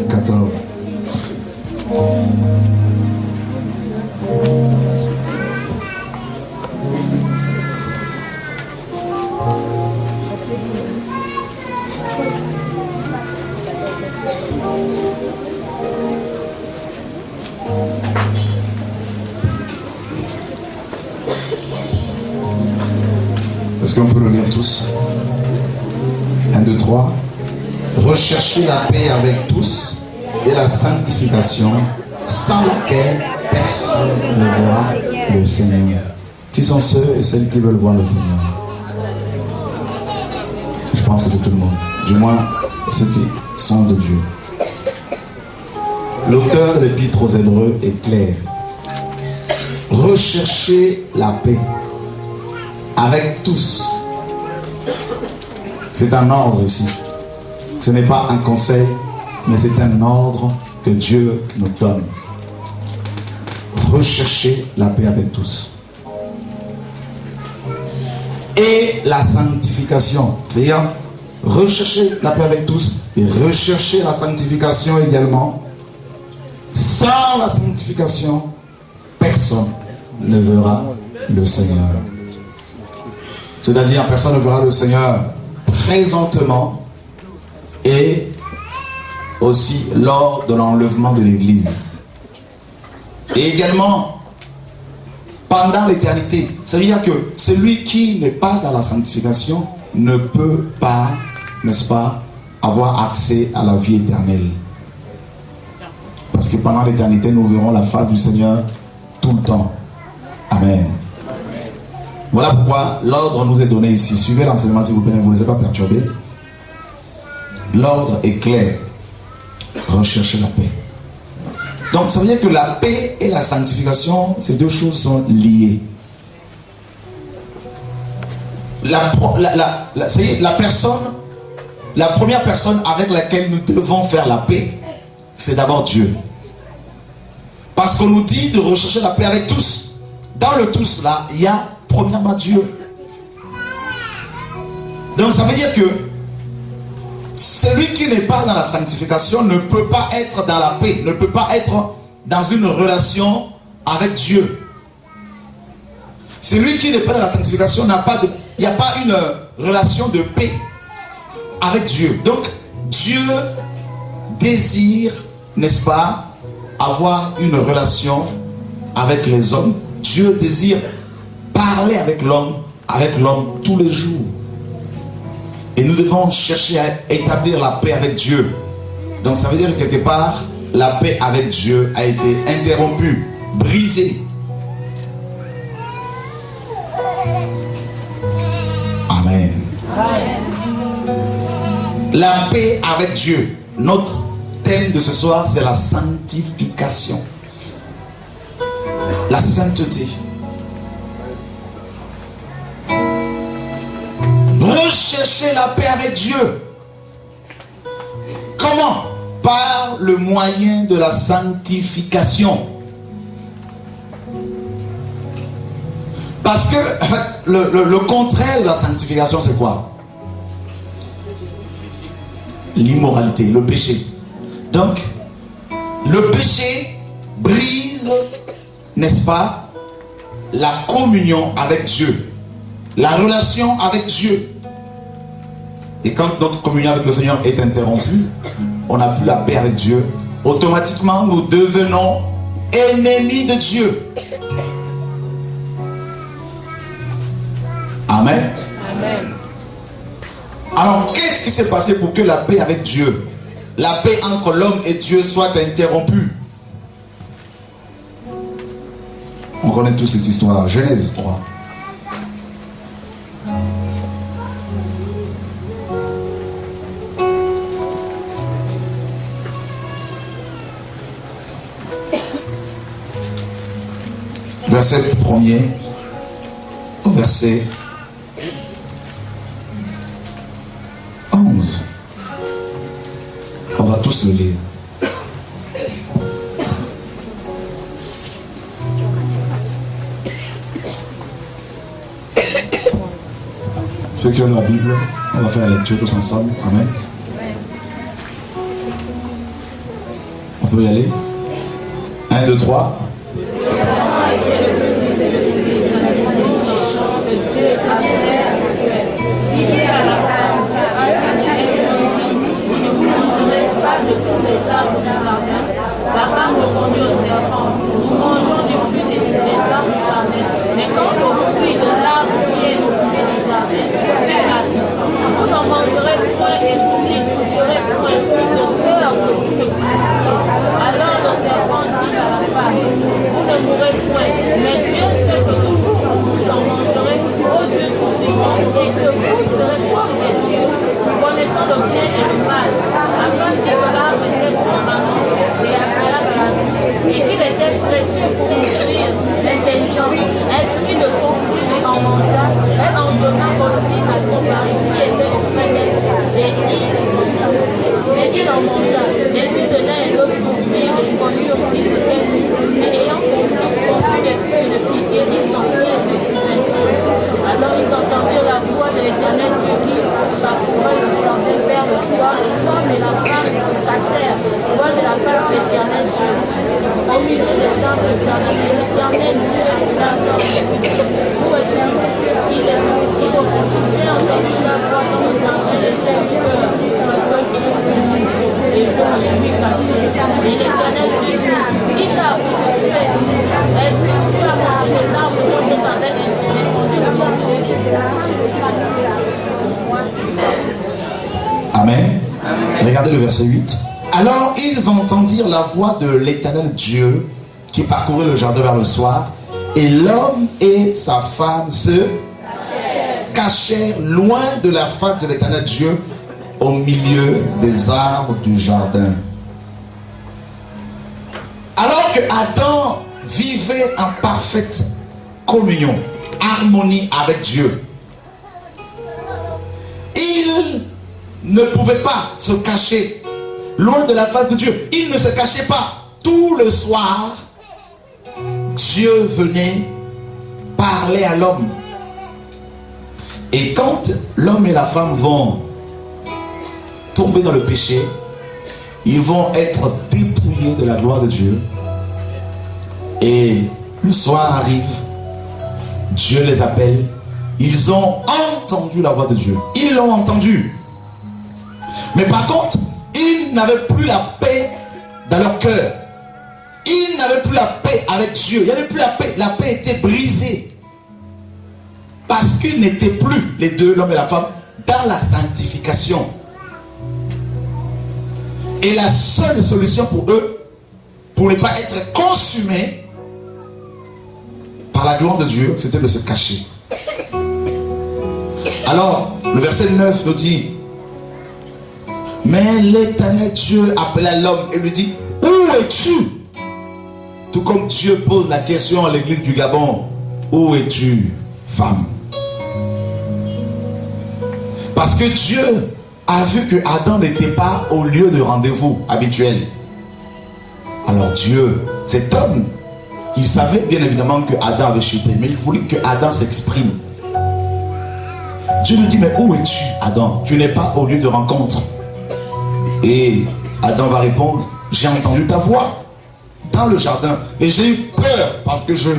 verset 14. Est-ce qu'on peut le lire tous? 1, 2, 3. Recherchez la paix avec tous et la sanctification, sans laquelle personne ne verra le Seigneur. Qui sont ceux et celles qui veulent voir le Seigneur? Je pense que c'est tout le monde. Du moins, ceux qui sont de Dieu. L'auteur de l'épître aux Hébreux est clair. Recherchez la paix avec tous. C'est un ordre ici. Ce n'est pas un conseil, mais c'est un ordre que Dieu nous donne. Recherchez la paix avec tous. Et la sanctification. C'est-à-dire, rechercher la paix avec tous et rechercher la sanctification également. Sans la sanctification, personne ne verra le Seigneur. C'est-à-dire, personne ne verra le Seigneur présentement et aussi lors de l'enlèvement de l'Église. Et également, pendant l'éternité. C'est-à-dire que celui qui n'est pas dans la sanctification ne peut pas, n'est-ce pas, avoir accès à la vie éternelle. Parce que pendant l'éternité, nous verrons la face du Seigneur tout le temps. Amen. Voilà pourquoi l'ordre nous est donné ici. Suivez l'enseignement s'il vous plaît, ne vous laissez pas perturber. L'ordre est clair. Recherchez la paix. Donc ça veut dire que la paix et la sanctification, ces deux choses sont liées. La première personne avec laquelle nous devons faire la paix, c'est d'abord Dieu. Parce qu'on nous dit de rechercher la paix avec tous. Dans le tous là, il y a premièrement Dieu. Donc ça veut dire que celui qui n'est pas dans la sanctification ne peut pas être dans la paix, ne peut pas être dans une relation avec Dieu. Celui qui n'est pas dans la sanctification n'a pas de, il n'y a pas une relation de paix avec Dieu. Donc Dieu désire, n'est-ce pas, avoir une relation avec les hommes. Dieu désire parler avec l'homme tous les jours. Et nous devons chercher à établir la paix avec Dieu. Donc ça veut dire que quelque part, la paix avec Dieu a été interrompue, brisée. Amen. La paix avec Dieu. Notre thème de ce soir, c'est la sanctification. La sainteté. Rechercher la paix avec Dieu. Comment? Par le moyen de la sanctification. Parce que le contraire de la sanctification, c'est quoi? L'immoralité, le péché. Donc, le péché brise, n'est-ce pas, la communion avec Dieu, la relation avec Dieu. Et quand notre communion avec le Seigneur est interrompue, on n'a plus la paix avec Dieu. Automatiquement, nous devenons ennemis de Dieu. Amen. Amen. Alors, qu'est-ce qui s'est passé pour que la paix avec Dieu, la paix entre l'homme et Dieu soit interrompue? On connaît tous cette histoire. Genèse 3. Verset 1er au verset 11. On va tous le lire. Ceux qui ont la Bible, on va faire la lecture tous ensemble. Amen. peut y aller. 1, 2, 3. La femme répondit au serpent, nous mangeons du fruit des arbres du jardin, mais quant au fruit de l'arbre qui est au milieu du jardin, Dieu a dit, vous n'en mangerez point et vous n'y toucherez point, de peur que vous ne mouriez. Alors le serpent dit à la femme, vous ne mourrez point, mais Dieu sait que le jour où vous en mangerez, vos yeux sont délivrés et que vous serez comme des dieux, connaissant le bien et le mal, afin que l'arbre était bon à manger et agréable à la vue, et qu'il était précieux pour ouvrir l'intelligence. Elle prit de son fruit et en mangea. Elle en donna aussi à son mari qui était auprès d'elle, et il en mangea. Les yeux de l'un et l'autre s'ouvrirent et connurent qui c'était lui. Et ayant conçu des feuilles de figuier, ils en firent des ceintures. Alors ils entendirent la voix de l'Éternel Dieu qui parcourait le jardin vers le soir. L'homme et la femme se cachèrent loin de la face de l'Éternel Dieu. Au milieu des arbres du jardin, l'Éternel Dieu appela l'homme et lui dit, où es-tu? Il répondit, j'ai entendu la voix dans le jardin et j'ai eu peur, parce que je me suis caché. Et l'Éternel Dieu dit, qui t'a appris que tu es? Est-ce que tu as mangé de l'arbre dont je t'avais répondu de manger? Amen. Regardez le verset 8. Alors ils entendirent la voix de l'Éternel Dieu qui parcourait le jardin vers le soir, et l'homme et sa femme se cachèrent loin de la face de l'Éternel Dieu au milieu des arbres du jardin. Alors que Adam vivait en parfaite communion, harmonie avec Dieu, il ne pouvait pas se cacher loin de la face de Dieu. Il ne se cachait pas. Tout le soir, Dieu venait parler à l'homme. Et quand l'homme et la femme vont tomber dans le péché, ils vont être dépouillés de la gloire de Dieu. Et le soir arrive, Dieu les appelle. Ils ont entendu la voix de Dieu. Ils l'ont entendu. Mais par contre, ils n'avaient plus la paix dans leur cœur. Ils n'avaient plus la paix avec Dieu. Il n'y avait plus la paix. La paix était brisée. Parce qu'ils n'étaient plus, les deux, l'homme et la femme, dans la sanctification. Et la seule solution pour eux, pour ne pas être consumés par la gloire de Dieu, c'était de se cacher. Alors, le verset 9 nous dit, mais l'Éternel Dieu appela l'homme et lui dit, où es-tu? Tout comme Dieu pose la question à l'église du Gabon, où es-tu, femme? Parce que Dieu a vu que Adam n'était pas au lieu de rendez-vous habituel. Alors Dieu, cet homme, il savait bien évidemment que Adam avait chuté, mais il voulait que Adam s'exprime. Dieu lui dit, mais où es-tu, Adam? Tu n'es pas au lieu de rencontre. Et Adam va répondre, j'ai entendu ta voix dans le jardin et j'ai eu peur parce que je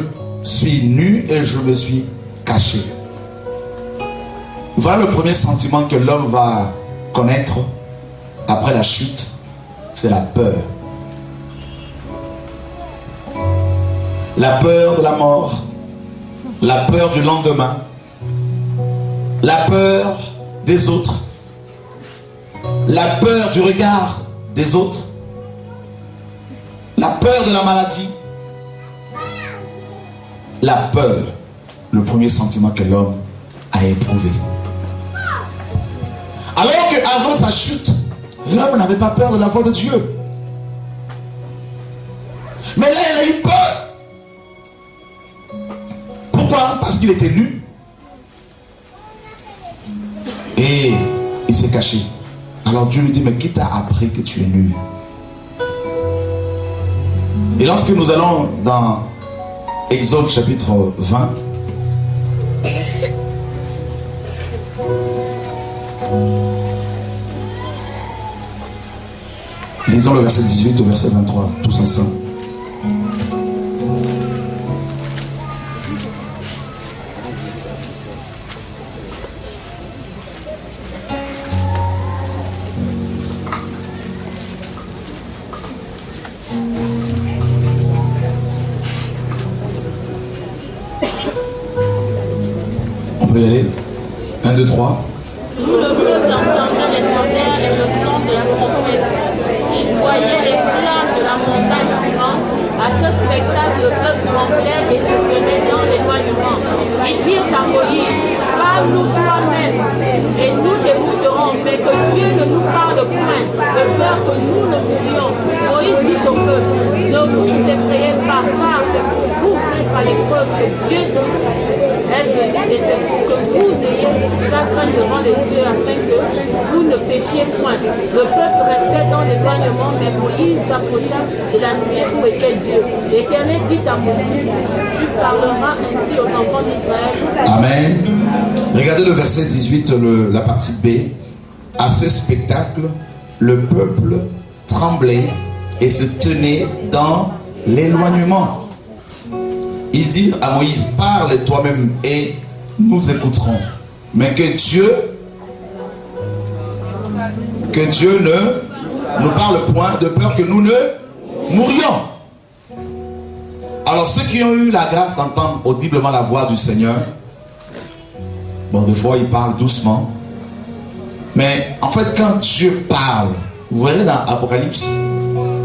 suis nu et je me suis caché. Voilà le premier sentiment que l'homme va connaître après la chute, c'est la peur. La peur de la mort, la peur du lendemain, la peur des autres, la peur du regard des autres, la peur de la maladie, la peur, le premier sentiment que l'homme a éprouvé. Alors qu'avant sa chute, l'homme n'avait pas peur de la voix de Dieu. Mais là, il a eu peur. Pourquoi? Parce qu'il était nu. Et il s'est caché. Alors Dieu lui dit, mais qui t'a appris que tu es nu? Et lorsque nous allons dans Exode chapitre 20, Lisons le verset 18 au verset 23, tous ensemble. On peut y aller. 1, 2, 3. Tout le peuple entendait les tonnerres et le son de la trompette. Il voyait les flammes de la montagne vivante. À ce spectacle, le peuple tremblait et se tenait dans l'éloignement. Ils dirent à Moïse, parle-nous toi-même, et nous t'écouterons, mais que Dieu ne nous parle point, de peur que nous ne mourions. Moïse dit au peuple, ne vous effrayez pas, car c'est pour vous mettre à l'épreuve que Dieu donne. Et c'est pour que vous ayez sa crainte devant les yeux, afin que vous ne péchiez point. Le peuple restait dans l'éloignement, mais Moïse s'approcha de la nuée où était Dieu. L'Éternel dit à Moïse, tu parleras ainsi aux enfants d'Israël. Amen. Regardez le verset 18, la partie B. À ce spectacle, le peuple tremblait et se tenait dans l'éloignement. Il dit à Moïse, parle toi-même et nous écouterons. Mais que Dieu ne nous parle point, de peur que nous ne mourions. Alors ceux qui ont eu la grâce d'entendre audiblement la voix du Seigneur, bon, des fois il parle doucement, mais en fait quand Dieu parle, vous verrez dans Apocalypse,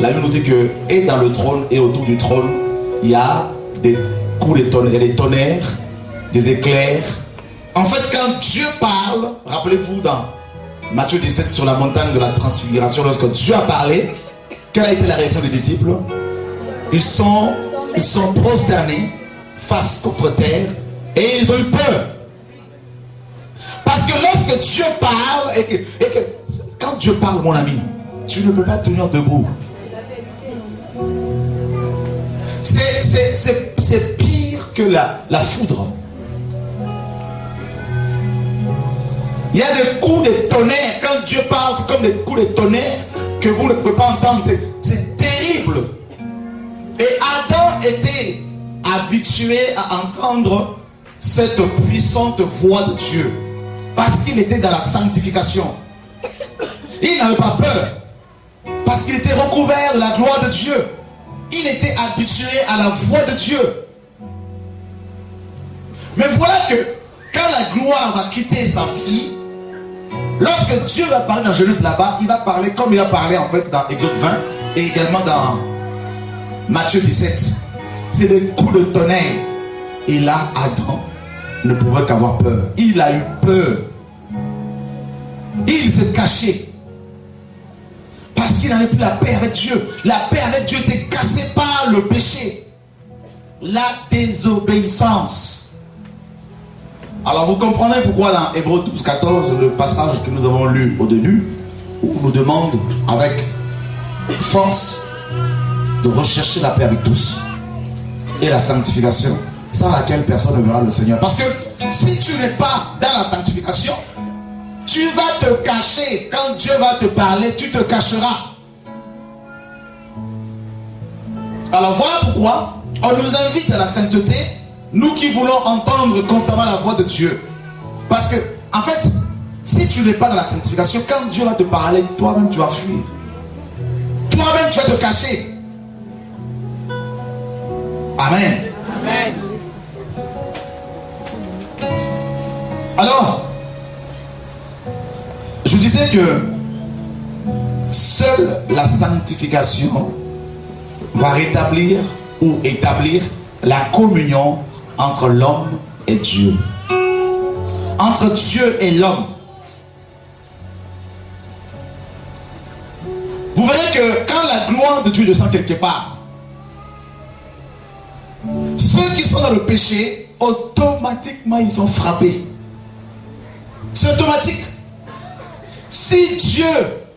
la Bible nous dit que et dans le trône et autour du trône, il y a des coups de tonnerre, des tonnerres, des éclairs. En fait, quand Dieu parle, rappelez-vous dans Matthieu 17 sur la montagne de la transfiguration, lorsque Dieu a parlé, quelle a été la réaction des disciples? Ils sont prosternés face contre terre et ils ont eu peur. Parce que lorsque Dieu parle, et que quand Dieu parle, mon ami, tu ne peux pas tenir debout. C'est pire que la foudre. Il y a des coups de tonnerre. Quand Dieu parle, c'est comme des coups de tonnerre que vous ne pouvez pas entendre. C'est terrible. Et Adam était habitué à entendre cette puissante voix de Dieu. Parce qu'il était dans la sanctification. Il n'avait pas peur. Parce qu'il était recouvert de la gloire de Dieu. Il était habitué à la voix de Dieu. Mais voilà que quand la gloire va quitter sa vie, lorsque Dieu va parler dans Genèse là-bas, il va parler comme il a parlé en fait dans Exode 20 et également dans Matthieu 17. C'est des coups de tonnerre. Et là, Adam ne pouvait qu'avoir peur. Il a eu peur. Il se cachait. Parce qu'il n'avait plus la paix avec Dieu. La paix avec Dieu était cassée par le péché. La désobéissance. Alors vous comprenez pourquoi dans Hébreux 12, 14, le passage que nous avons lu au début, où on nous demande avec force de rechercher la paix avec tous et la sanctification, sans laquelle personne ne verra le Seigneur. Parce que si tu n'es pas dans la sanctification, tu vas te cacher. Quand Dieu va te parler, tu te cacheras. Alors voilà pourquoi on nous invite à la sainteté, nous qui voulons entendre constamment la voix de Dieu. Parce que, en fait, si tu n'es pas dans la sanctification, quand Dieu va te parler, toi-même tu vas fuir. Toi-même tu vas te cacher. Amen. Amen. Alors, je disais que seule la sanctification va rétablir ou établir la communion entre l'homme et Dieu. Entre Dieu et l'homme. Vous verrez que quand la gloire de Dieu descend quelque part, ceux qui sont dans le péché, automatiquement ils sont frappés. C'est automatique. Si Dieu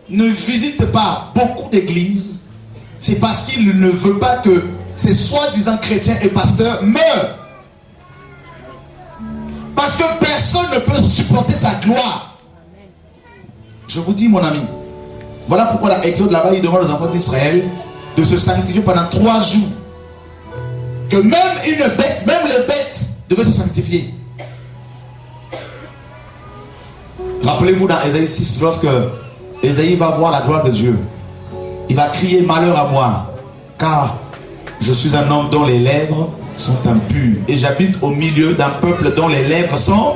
ne visite pas beaucoup d'églises, c'est parce qu'il ne veut pas que ces soi-disant chrétiens et pasteurs meurent. Parce que personne ne peut supporter sa gloire. Je vous dis, mon ami, Voilà pourquoi dans Exode là-bas, il demande aux enfants d'Israël de se sanctifier pendant 3 jours. Que même une bête, même les bêtes devaient se sanctifier. Rappelez-vous dans Ésaïe 6, lorsque Ésaïe va voir la gloire de Dieu, il va crier malheur à moi, car je suis un homme dont les lèvres sont impures et j'habite au milieu d'un peuple dont les lèvres sont...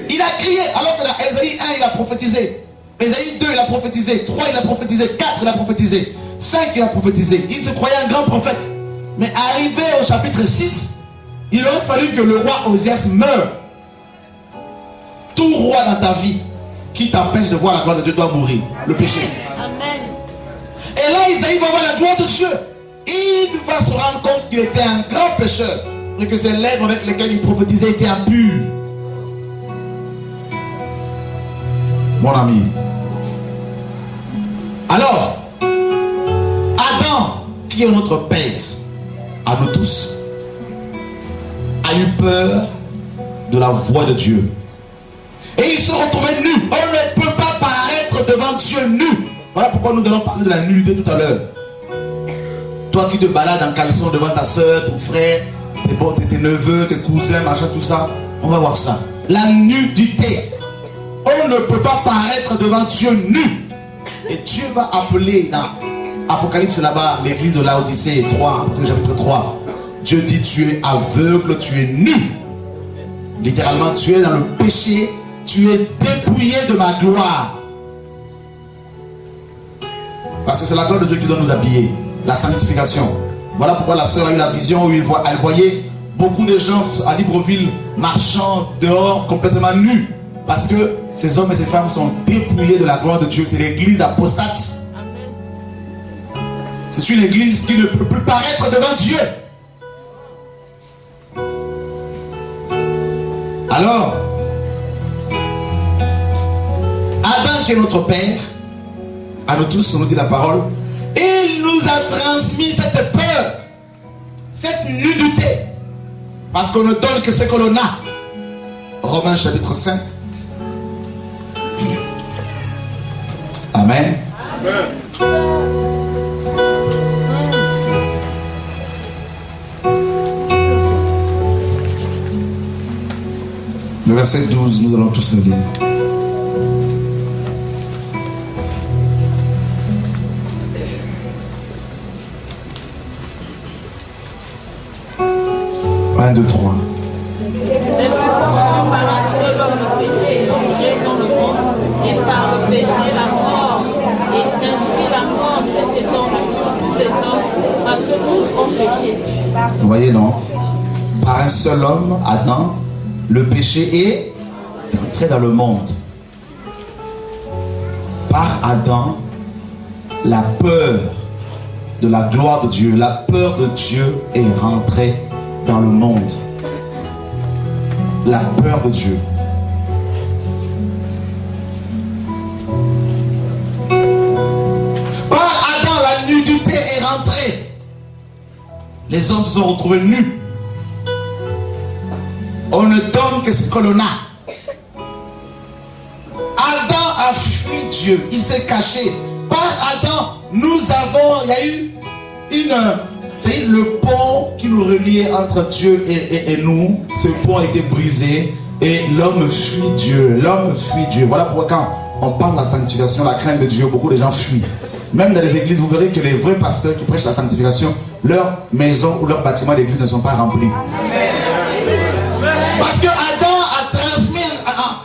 Il a crié, alors que dans Ésaïe 1 il a prophétisé, Ésaïe 2 il a prophétisé, 3 il a prophétisé, 4 il a prophétisé, 5 il a prophétisé. Il se croyait un grand prophète. Mais arrivé au chapitre 6, il aurait fallu que le roi Osias meure. Tout roi dans ta vie qui t'empêche de voir la gloire de Dieu doit mourir. Le péché. Amen. Et là, Isaïe va voir la gloire de Dieu. Il va se rendre compte qu'il était un grand pécheur et que ses lèvres avec lesquelles il prophétisait étaient impures. Mon ami. Alors, Adam, qui est notre père, à nous tous, a eu peur de la voix de Dieu. Et il se retrouvait nu. On ne peut pas paraître devant Dieu nu. Voilà pourquoi nous allons parler de la nudité tout à l'heure. Toi qui te balades en caleçon devant ta soeur, ton frère, tes neveux, tes cousins, machin, tout ça, on va voir ça. La nudité. On ne peut pas paraître devant Dieu nu. Et Dieu va appeler dans Apocalypse là-bas, l'église de Laodicée 3, chapitre 3. Dieu dit tu es aveugle, tu es nu. Littéralement, tu es dans le péché, tu es dépouillé de ma gloire. Parce que c'est la gloire de Dieu qui doit nous habiller. La sanctification. Voilà pourquoi la sœur a eu la vision où elle voyait beaucoup de gens à Libreville marchant dehors complètement nus. Parce que ces hommes et ces femmes sont dépouillés de la gloire de Dieu. C'est l'église apostate. C'est une église qui ne peut plus paraître devant Dieu. Alors, Adam qui est notre père, à nous tous, on nous dit la parole, il nous a transmis cette peur, cette nudité, parce qu'on ne donne que ce que l'on a. Romains chapitre 5. Amen. Le verset 12, nous allons tous le lire. Un, deux, trois. C'est pourquoi par un seul homme le péché est entré dans le monde, et par le péché la mort. Et ainsi la mort s'est étendue sur tous les hommes, parce que tous ont péché. Vous voyez, non? Par un seul homme, Adam, le péché est entré dans le monde. Par Adam, la peur de la gloire de Dieu, la peur de Dieu est rentrée dans le monde. La peur de Dieu. Par Adam, la nudité est rentrée. Les hommes se sont retrouvés nus. On ne donne que ce que l'on a. Adam a fui Dieu. Il s'est caché. Par Adam, nous avons, il y a eu c'est le pont qui nous reliait entre Dieu et nous. Ce pont a été brisé et l'homme fuit Dieu. L'homme fuit Dieu. Voilà pourquoi quand on parle de la sanctification, la crainte de Dieu, beaucoup de gens fuient. Même dans les églises, vous verrez que les vrais pasteurs qui prêchent la sanctification, leurs maisons ou leurs bâtiments d'église ne sont pas remplis. Parce que Adam a transmis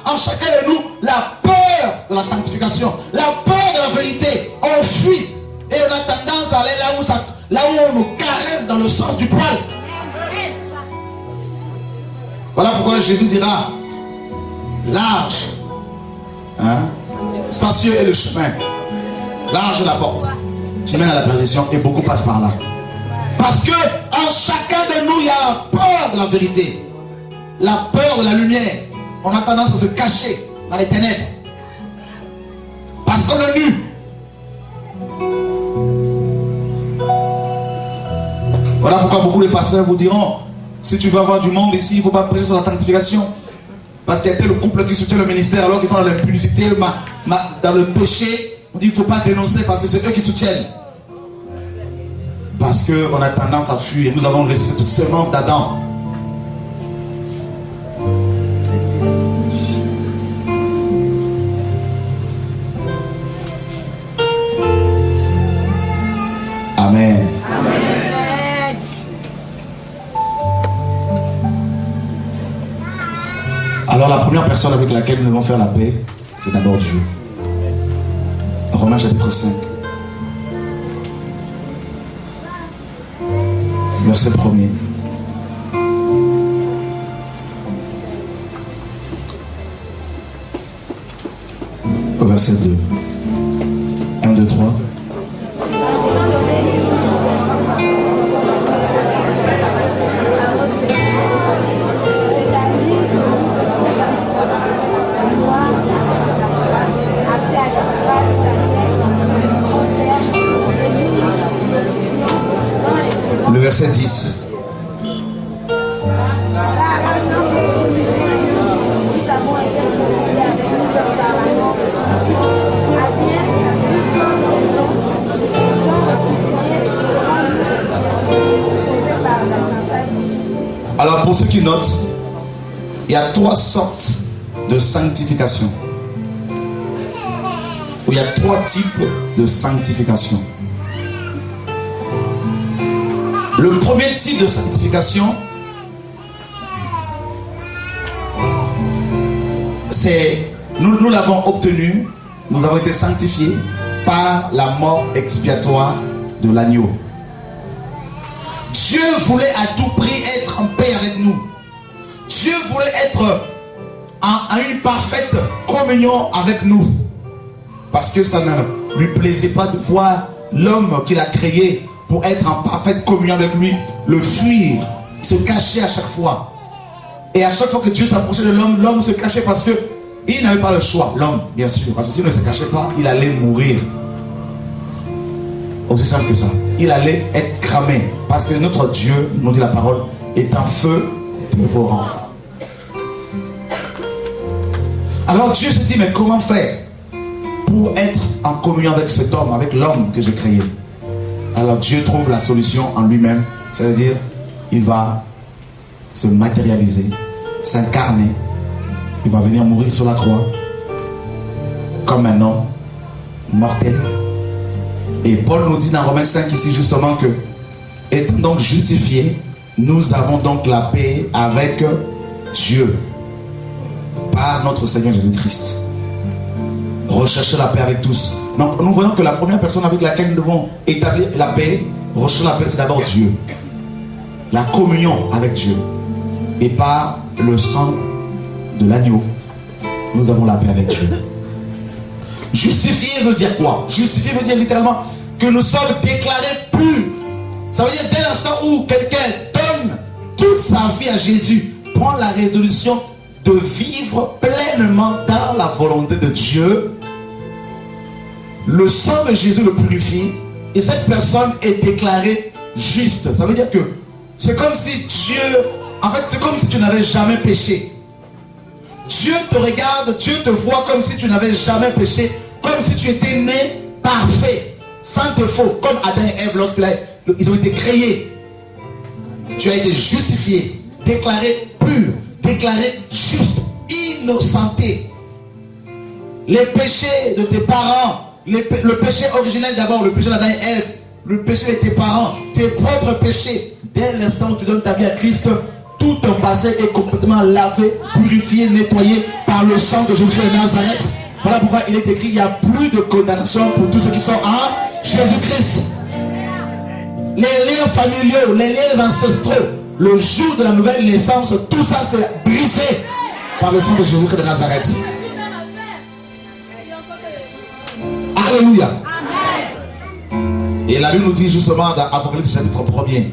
en chacun de nous la peur de la sanctification, la peur de la vérité. On fuit et on a tendance à aller là où on nous caresse dans le sens du poil. Voilà pourquoi Jésus dira large, spacieux est le chemin, large est la porte qui mène à la perdition et beaucoup passent par là. Parce que en chacun de nous il y a la peur de la vérité. La peur de la lumière. On a tendance à se cacher dans les ténèbres. Parce qu'on est nu. Voilà pourquoi beaucoup de pasteurs vous diront, si tu veux avoir du monde ici, il ne faut pas prêcher sur la sanctification. Parce qu'il y a tel couple qui soutient le ministère alors qu'ils sont dans l'impudicité, dans le péché. On dit il ne faut pas dénoncer parce que c'est eux qui soutiennent. Parce qu'on a tendance à fuir. Nous avons reçu cette semence d'Adam. Amen. Amen. Alors la première personne avec laquelle nous devons faire la paix, c'est d'abord Dieu. Romains chapitre 5. Verset 1er. Au verset 2. 1, 2, 3. Le verset 10. Alors pour ceux qui notent, il y a 3 sortes de sanctification. Ou il y a 3 types de sanctification. Le premier type de sanctification, c'est, nous l'avons obtenu, nous avons été sanctifiés par la mort expiatoire de l'agneau. Dieu voulait à tout prix être en paix avec nous. Dieu voulait être en une parfaite communion avec nous. Parce que ça ne lui plaisait pas de voir l'homme qu'il a créé pour être en parfaite communion avec lui, le fuir, se cacher à chaque fois. Et à chaque fois que Dieu s'approchait de l'homme, l'homme se cachait parce que il n'avait pas le choix, l'homme, bien sûr. Parce que s'il ne se cachait pas, il allait mourir. Aussi simple que ça. Il allait être cramé. Parce que notre Dieu, nous dit la parole, est un feu dévorant. Alors Dieu se dit, mais comment faire pour être en communion avec cet homme, avec l'homme que j'ai créé? Alors Dieu trouve la solution en lui-même. C'est-à-dire, il va se matérialiser, s'incarner. Il va venir mourir sur la croix comme un homme mortel. Et Paul nous dit dans Romains 5 ici justement que, étant donc justifiés, nous avons donc la paix avec Dieu par notre Seigneur Jésus-Christ. Rechercher la paix avec tous. Donc nous voyons que la première personne avec laquelle nous devons établir la paix, rechercher la paix, c'est d'abord Dieu. La communion avec Dieu. Et par le sang de l'agneau, nous avons la paix avec Dieu. Justifier veut dire quoi? Justifier veut dire littéralement que nous sommes déclarés purs. Ça veut dire dès l'instant où quelqu'un donne toute sa vie à Jésus, prend la résolution de vivre pleinement dans la volonté de Dieu, le sang de Jésus le purifie et cette personne est déclarée juste. Ça veut dire que c'est comme si Dieu, en fait c'est comme si tu n'avais jamais péché. Dieu te regarde, Dieu te voit comme si tu n'avais jamais péché, comme si tu étais né parfait, sans défaut, comme Adam et Ève lorsqu'ils ont été créés. Tu as été justifié, déclaré pur, déclaré juste, innocenté. Les péchés de tes parents, le péché originel d'abord, le péché d'Adam et Ève, le péché de tes parents, tes propres péchés, dès l'instant où tu donnes ta vie à Christ, tout ton passé est complètement lavé, purifié, nettoyé par le sang de Jésus de Nazareth. Voilà pourquoi il est écrit, il n'y a plus de condamnation pour tous ceux qui sont en Jésus-Christ. Les liens familiaux, les liens ancestraux, le jour de la nouvelle naissance, tout ça c'est brisé par le sang de Jésus de Nazareth. Alléluia. Et la Bible nous dit justement dans Apocalypse chapitre 1er,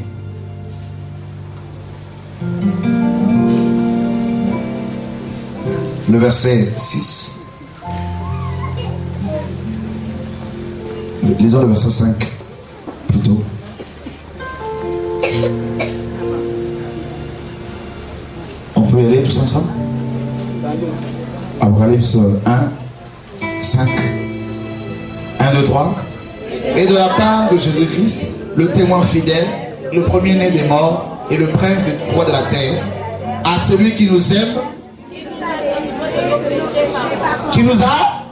le verset 6. Lisons le verset 5 plutôt. On peut y aller tous ensemble? Apocalypse 1, 5. 1, 2, 3. Et de la part de Jésus-Christ, le témoin fidèle, le premier-né des morts et le prince des rois de la terre, à celui qui nous aime, qui nous a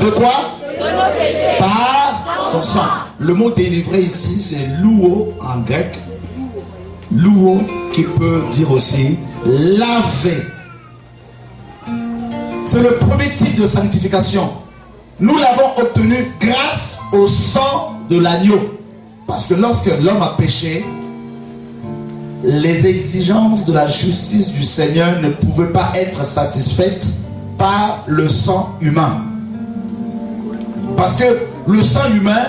de quoi? Par son sang. Le mot délivré ici, c'est louo en grec. Louo qui peut dire aussi laver. C'est le premier type de sanctification. Nous l'avons obtenu grâce au sang de l'agneau. Parce que lorsque l'homme a péché, les exigences de la justice du Seigneur ne pouvaient pas être satisfaites par le sang humain. Parce que le sang humain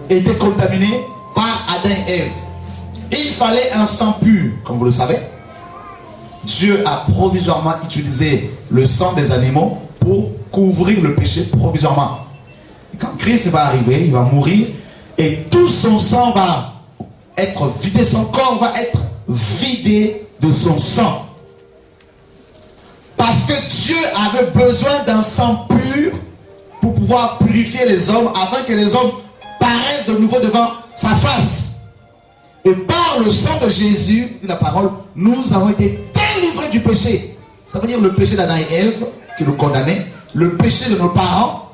était contaminé par Adam et Ève. Il fallait un sang pur, comme vous le savez. Dieu a provisoirement utilisé le sang des animaux pour couvrir le péché provisoirement. Quand Christ va arriver, il va mourir et tout son sang va être vidé, son corps va être vidé de son sang. Parce que Dieu avait besoin d'un sang pur pour pouvoir purifier les hommes afin que les hommes paraissent de nouveau devant sa face. Et par le sang de Jésus, dit la parole, nous avons été délivrés du péché. Ça veut dire le péché d'Adam et Ève qui nous condamnait, le péché de nos parents.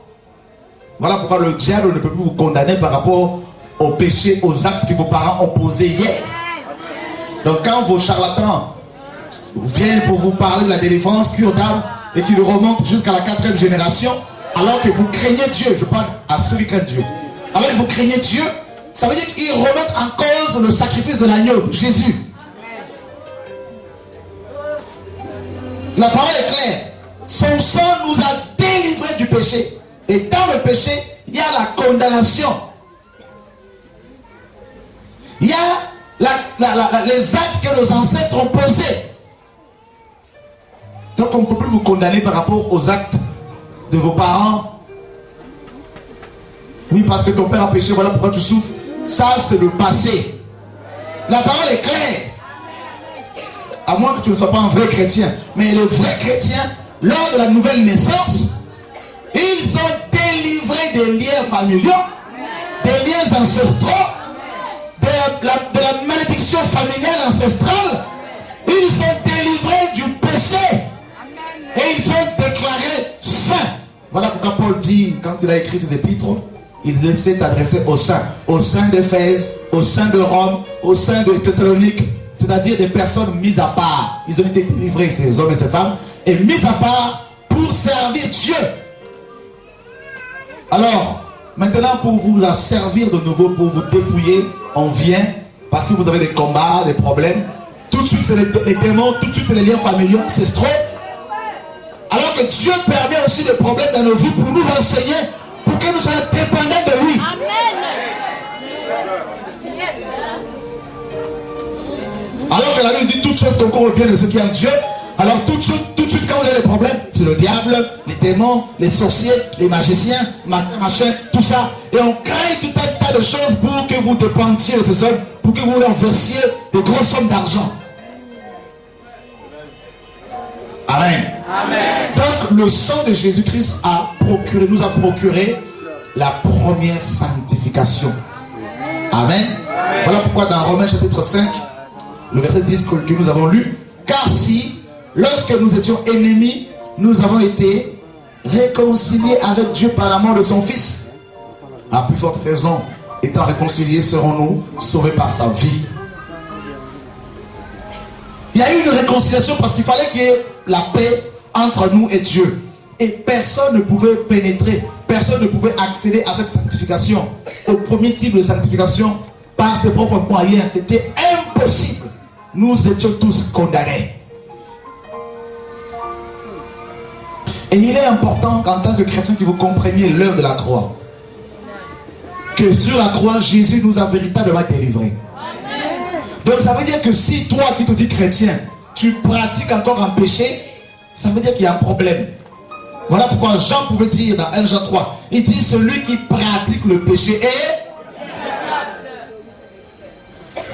Voilà pourquoi le diable ne peut plus vous condamner par rapport au péché, aux actes que vos parents ont posés hier. Donc quand vos charlatans viennent pour vous parler de la délivrance, cure d'âme, et qui le remontent jusqu'à la 4e génération, alors que vous craignez Dieu, je parle à ceux qui craignent Dieu, alors que vous craignez Dieu, ça veut dire qu'ils remettent en cause le sacrifice de l'agneau, Jésus. La parole est claire. Son sang nous a délivrés du péché. Et dans le péché, il y a la condamnation. Il y a les actes que nos ancêtres ont posés. Donc on ne peut plus vous condamner par rapport aux actes de vos parents. Oui, parce que ton père a péché, voilà pourquoi tu souffres. Ça, c'est le passé. La parole est claire. À moins que tu ne sois pas un vrai chrétien. Mais les vrais chrétiens, lors de la nouvelle naissance, ils sont délivrés des liens familiaux, des liens ancestraux, de la malédiction familiale ancestrale. Ils sont délivrés du péché. Et ils sont déclarés saints. Voilà pourquoi Paul dit, quand il a écrit ses épîtres, il s'est adressé aux saints d'Éphèse, aux saints de Rome, aux saints de Thessalonique, c'est-à-dire des personnes mises à part. Ils ont été délivrés, ces hommes et ces femmes, et mis à part pour servir Dieu. Alors, maintenant pour vous servir de nouveau, pour vous dépouiller, on vient, parce que vous avez des combats, des problèmes. Tout de suite c'est les démons, tout de suite c'est les liens familiaux, ancestraux. Alors que Dieu permet aussi des problèmes dans nos vies pour nous enseigner, pour que nous soyons dépendants de lui. Amen. Alors que la Bible dit toute chose concourt au bien de ceux qui aiment Dieu. Alors tout de suite quand vous avez des problèmes, c'est le diable, les démons, les sorciers, les magiciens, machin, tout ça. Et on crée tout un tas de choses pour que vous dépendiez de ces hommes, pour que vous leur versiez de grosses sommes d'argent. Amen. Amen. Donc le sang de Jésus-Christ nous a procuré la première sanctification. Amen. Amen. Voilà pourquoi dans Romains chapitre 5, le verset 10 que nous avons lu, car si, lorsque nous étions ennemis, nous avons été réconciliés avec Dieu par la mort de son Fils, à plus forte raison, étant réconciliés, serons-nous sauvés par sa vie. Il y a eu une réconciliation parce qu'il fallait qu'il y ait la paix entre nous et Dieu. Et personne ne pouvait pénétrer, personne ne pouvait accéder à cette sanctification, au premier type de sanctification, par ses propres moyens. C'était impossible. Nous étions tous condamnés. Et il est important qu'en tant que chrétien, que vous compreniez l'heure de la croix. Que sur la croix, Jésus nous a véritablement délivrés. Donc ça veut dire que si toi qui te dis chrétien, tu pratiques encore un péché, ça veut dire qu'il y a un problème. Voilà pourquoi Jean pouvait dire dans 1 Jean 3, il dit celui qui pratique le péché est...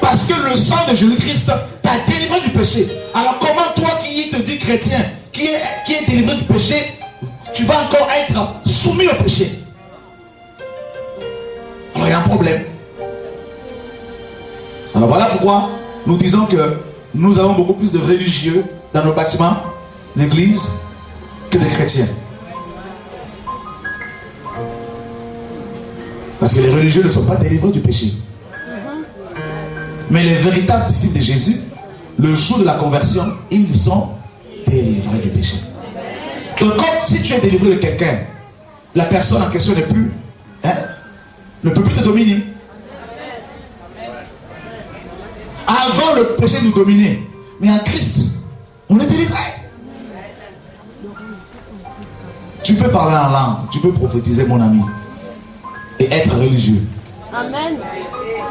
Parce que le sang de Jésus-Christ t'a délivré du péché. Alors comment toi qui te dis chrétien, qui est délivré du péché, tu vas encore être soumis au péché? aurait un problème. Alors voilà pourquoi nous disons que nous avons beaucoup plus de religieux dans nos bâtiments d'église que de chrétiens. Parce que les religieux ne sont pas délivrés du péché. Mais les véritables disciples de Jésus, le jour de la conversion, ils sont délivrés du péché. Donc comme si tu es délivré de quelqu'un, la personne en question ne peut plus te dominer. Avant, le péché nous dominait. Mais en Christ, on est délivré. Tu peux parler en langue, tu peux prophétiser, mon ami, et être religieux. Amen.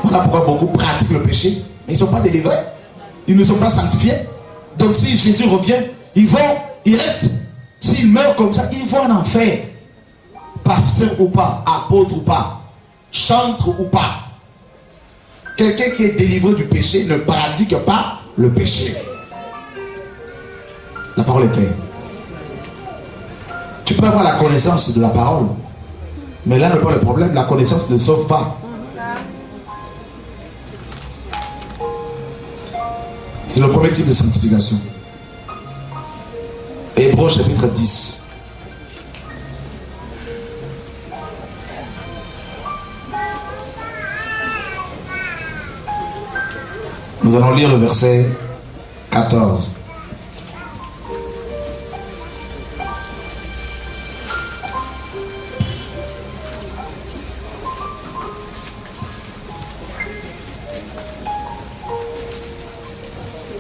Voilà pourquoi beaucoup pratiquent le péché, mais ils ne sont pas délivrés. Ils ne sont pas sanctifiés. Donc si Jésus revient, ils restent. S'ils meurent comme ça, ils vont en enfer. Pasteur ou pas, apôtre ou pas, chantre ou pas. Quelqu'un qui est délivré du péché ne pratique pas le péché. La parole est claire. Tu peux avoir la connaissance de la parole, mais là n'est pas le problème. La connaissance ne sauve pas. C'est le premier type de sanctification. Hébreux chapitre 10. Nous allons lire le verset 14.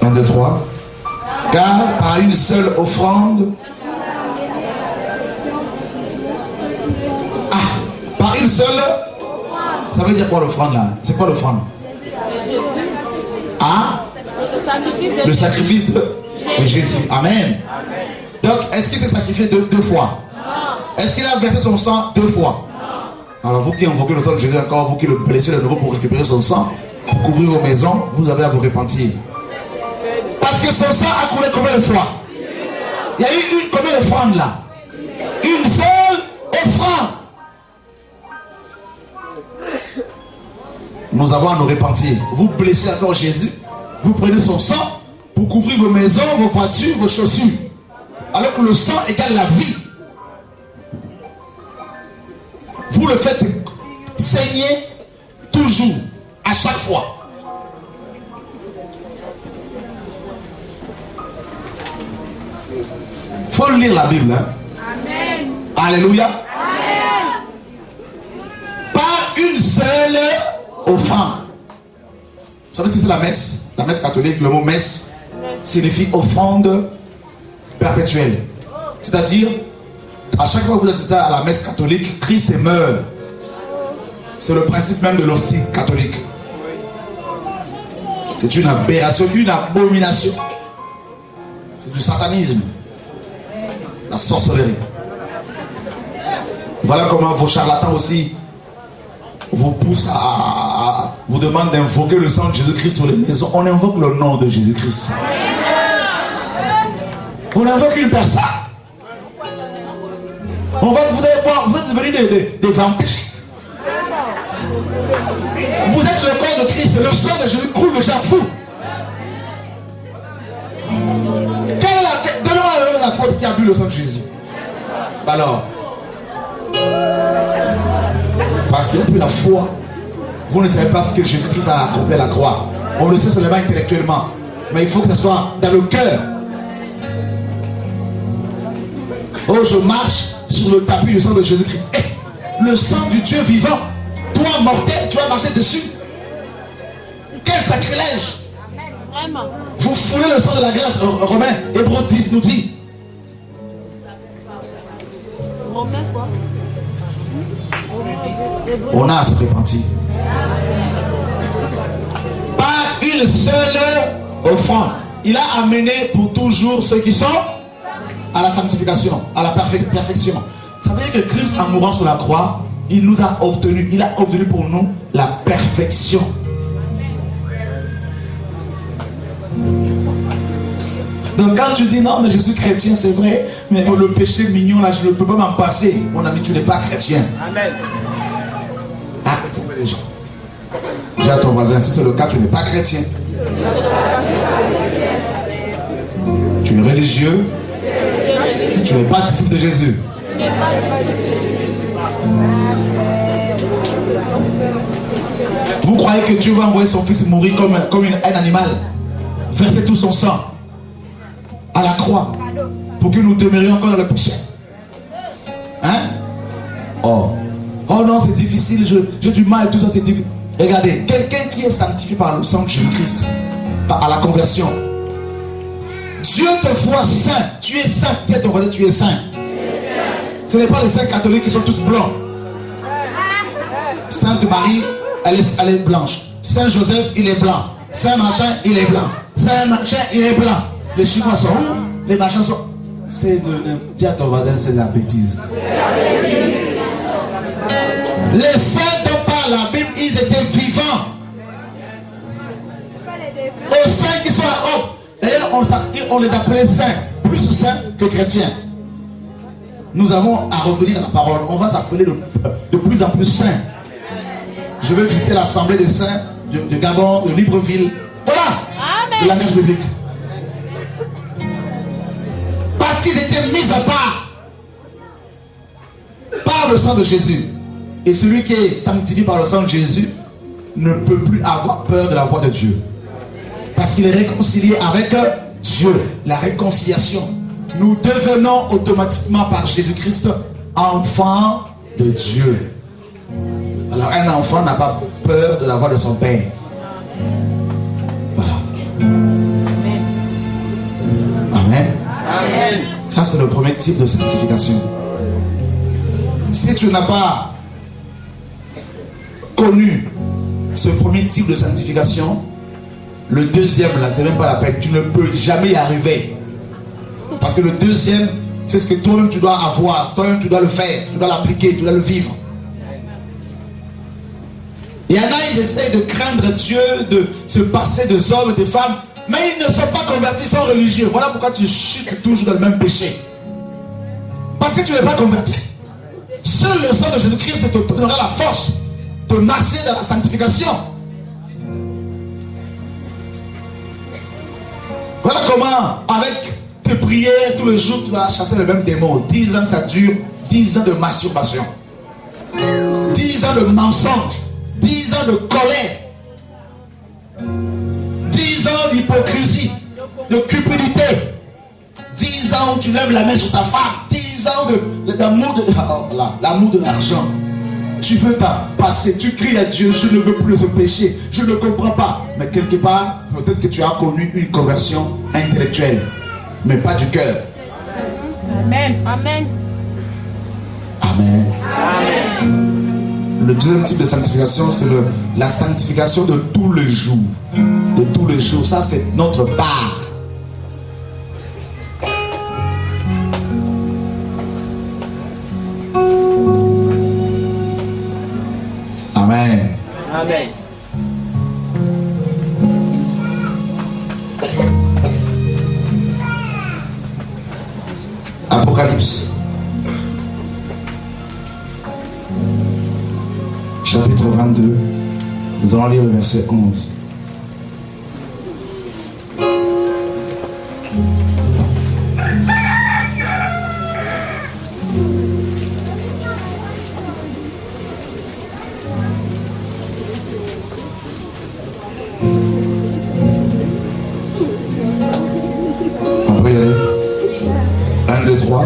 Un, deux, trois. Car par une seule offrande. Par une seule. Ça veut dire quoi l'offrande là? C'est quoi l'offrande? Le sacrifice de Jésus. Amen. Donc, est-ce qu'il s'est sacrifié deux fois? Est-ce qu'il a versé son sang 2 fois? Alors, vous qui invoquez le sang de Jésus encore, vous qui le blessez de nouveau pour récupérer son sang, pour couvrir vos maisons, vous avez à vous repentir. Parce que son sang a coulé combien de fois? Il y a eu combien d'offrandes là? Une seule offrande. Nous avons à nous repentir. Vous blessez encore Jésus, vous prenez son sang pour couvrir vos maisons, vos voitures, vos chaussures. Alors que le sang égale la vie. Vous le faites saigner toujours, à chaque fois. Il faut lire la Bible. Hein? Amen. Alléluia. Amen. Par une seule offrande. Vous savez ce que c'est la messe? La messe catholique, le mot messe signifie offrande perpétuelle. C'est-à-dire, à chaque fois que vous assistez à la messe catholique, Christ meurt. C'est le principe même de l'hostie catholique. C'est une aberration, une abomination. C'est du satanisme. La sorcellerie. Voilà comment vos charlatans aussi vous poussent vous demandent d'invoquer le sang de Jésus-Christ sur les maisons. On invoque le nom de Jésus-Christ. On invoque une personne. Vous allez voir, vous êtes devenus des vampires. Vous êtes le corps de Christ. Le sang de Jésus coule de chaque fou. Donnez-moi la porte qui a bu le sang de Jésus. Alors, parce qu'il n'y a plus la foi. Vous ne savez pas ce que Jésus-Christ a accompli à la croix. On le sait seulement intellectuellement. Mais il faut que ce soit dans le cœur. Oh, je marche sur le tapis du sang de Jésus-Christ. Le sang du Dieu vivant. Toi, mortel, tu vas marcher dessus. Quel sacrilège! Vraiment. Vous foulez le sang de la grâce. Romains, Hébreux 10 nous dit. Romains quoi? On a à se repentir. Par une seule offrande. Il a amené pour toujours ceux qui sont à la sanctification, à la perfection. Ça veut dire que Christ, en mourant sur la croix, il a obtenu pour nous la perfection. Donc quand tu dis non mais je suis chrétien, c'est vrai, mais le péché mignon là, je ne peux pas m'en passer. Mon ami, tu n'es pas chrétien. Amen. Ah, Dis à ton voisin, si c'est le cas, tu n'es pas chrétien. Tu es religieux. Tu n'es pas disciple de Jésus. Vous croyez que Dieu va envoyer son fils mourir comme un animal, verser tout son sang à la croix pour que nous demeurions encore dans le péché? Hein? Oh non, c'est difficile, j'ai du mal, tout ça c'est difficile. Regardez, quelqu'un qui est sanctifié par le sang de Jésus-Christ, à la conversion, Dieu te voit saint, tu es saint, tu es saint. Ce n'est pas les saints catholiques qui sont tous blancs. Sainte Marie, elle est blanche. Saint Joseph, il est blanc. Saint machin, il est blanc. Saint machin, il est blanc. Les Chinois sont où? Les machins sont... C'est de... Dis à ton voisin, c'est de la bêtise. Les saints dont parle la Bible, ils étaient vivants. Aux saints qui sont à haut. D'ailleurs, on les appelait saints. Plus saints que chrétiens. Nous avons à revenir à la parole. On va s'appeler de plus en plus saints. Je vais visiter l'assemblée des saints de Gabon, de Libreville. Voilà. Amen. Le langage biblique. Parce qu'ils étaient mis à part par le sang de Jésus. Et celui qui est sanctifié par le sang de Jésus ne peut plus avoir peur de la voix de Dieu. Parce qu'il est réconcilié avec Dieu. La réconciliation. Nous devenons automatiquement par Jésus-Christ enfants de Dieu. Alors un enfant n'a pas peur de la voix de son père. Voilà. Amen. Amen. Ça c'est le premier type de sanctification. Si tu n'as pas connu ce premier type de sanctification, le deuxième là, c'est même pas la peine. Tu ne peux jamais y arriver. Parce que le deuxième, c'est ce que toi-même tu dois avoir. Toi-même tu dois le faire. Tu dois l'appliquer, tu dois le vivre. Il y en a, ils essayent de craindre Dieu, de se passer des hommes, des femmes, mais ils ne sont pas convertis, ils sont religieux. Voilà pourquoi tu chutes toujours dans le même péché. Parce que tu n'es pas converti. Seul le sang de Jésus-Christ te donnera la force de marcher dans la sanctification. Voilà comment, avec tes prières tous les jours, tu vas chasser le même démon. 10 ans que ça dure, 10 ans de masturbation, 10 ans de mensonge, 10 ans de colère, 10 ans d'hypocrisie, de cupidité, 10 ans où tu lèves la main sur ta femme, 10 ans d'amour de l'argent. Tu veux t'en passer, tu cries à Dieu, je ne veux plus ce péché, je ne comprends pas. Mais quelque part, peut-être que tu as connu une conversion intellectuelle, mais pas du cœur. Amen. Amen. Amen. Amen. Le deuxième type de sanctification, c'est la sanctification de tous les jours. De tous les jours. Ça, c'est notre part. Amen. Amen. Apocalypse. Chapitre 22. Nous allons lire le verset 11. On peut y aller. 1, 2, 3.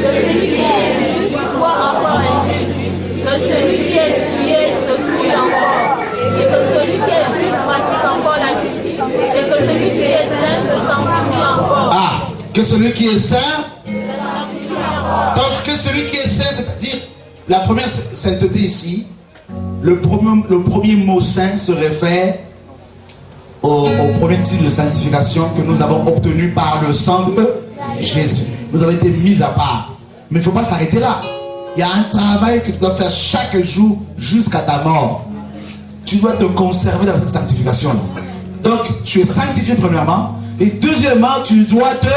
Celui qui est soit encore injuste, que celui qui est souillé se souille encore, et que celui qui est juste pratique encore la justice, et que celui qui est saint se sanctifie encore. Ah, que celui qui est saint. Donc que celui qui est saint, c'est-à-dire la première sainteté ici, le premier mot saint se réfère au premier type de sanctification que nous avons obtenu par le sang de Jésus. Nous avons été mis à part. Mais il ne faut pas s'arrêter là. Il y a un travail que tu dois faire chaque jour jusqu'à ta mort. Tu dois te conserver dans cette sanctification-là. Donc, tu es sanctifié premièrement. Et deuxièmement, tu dois te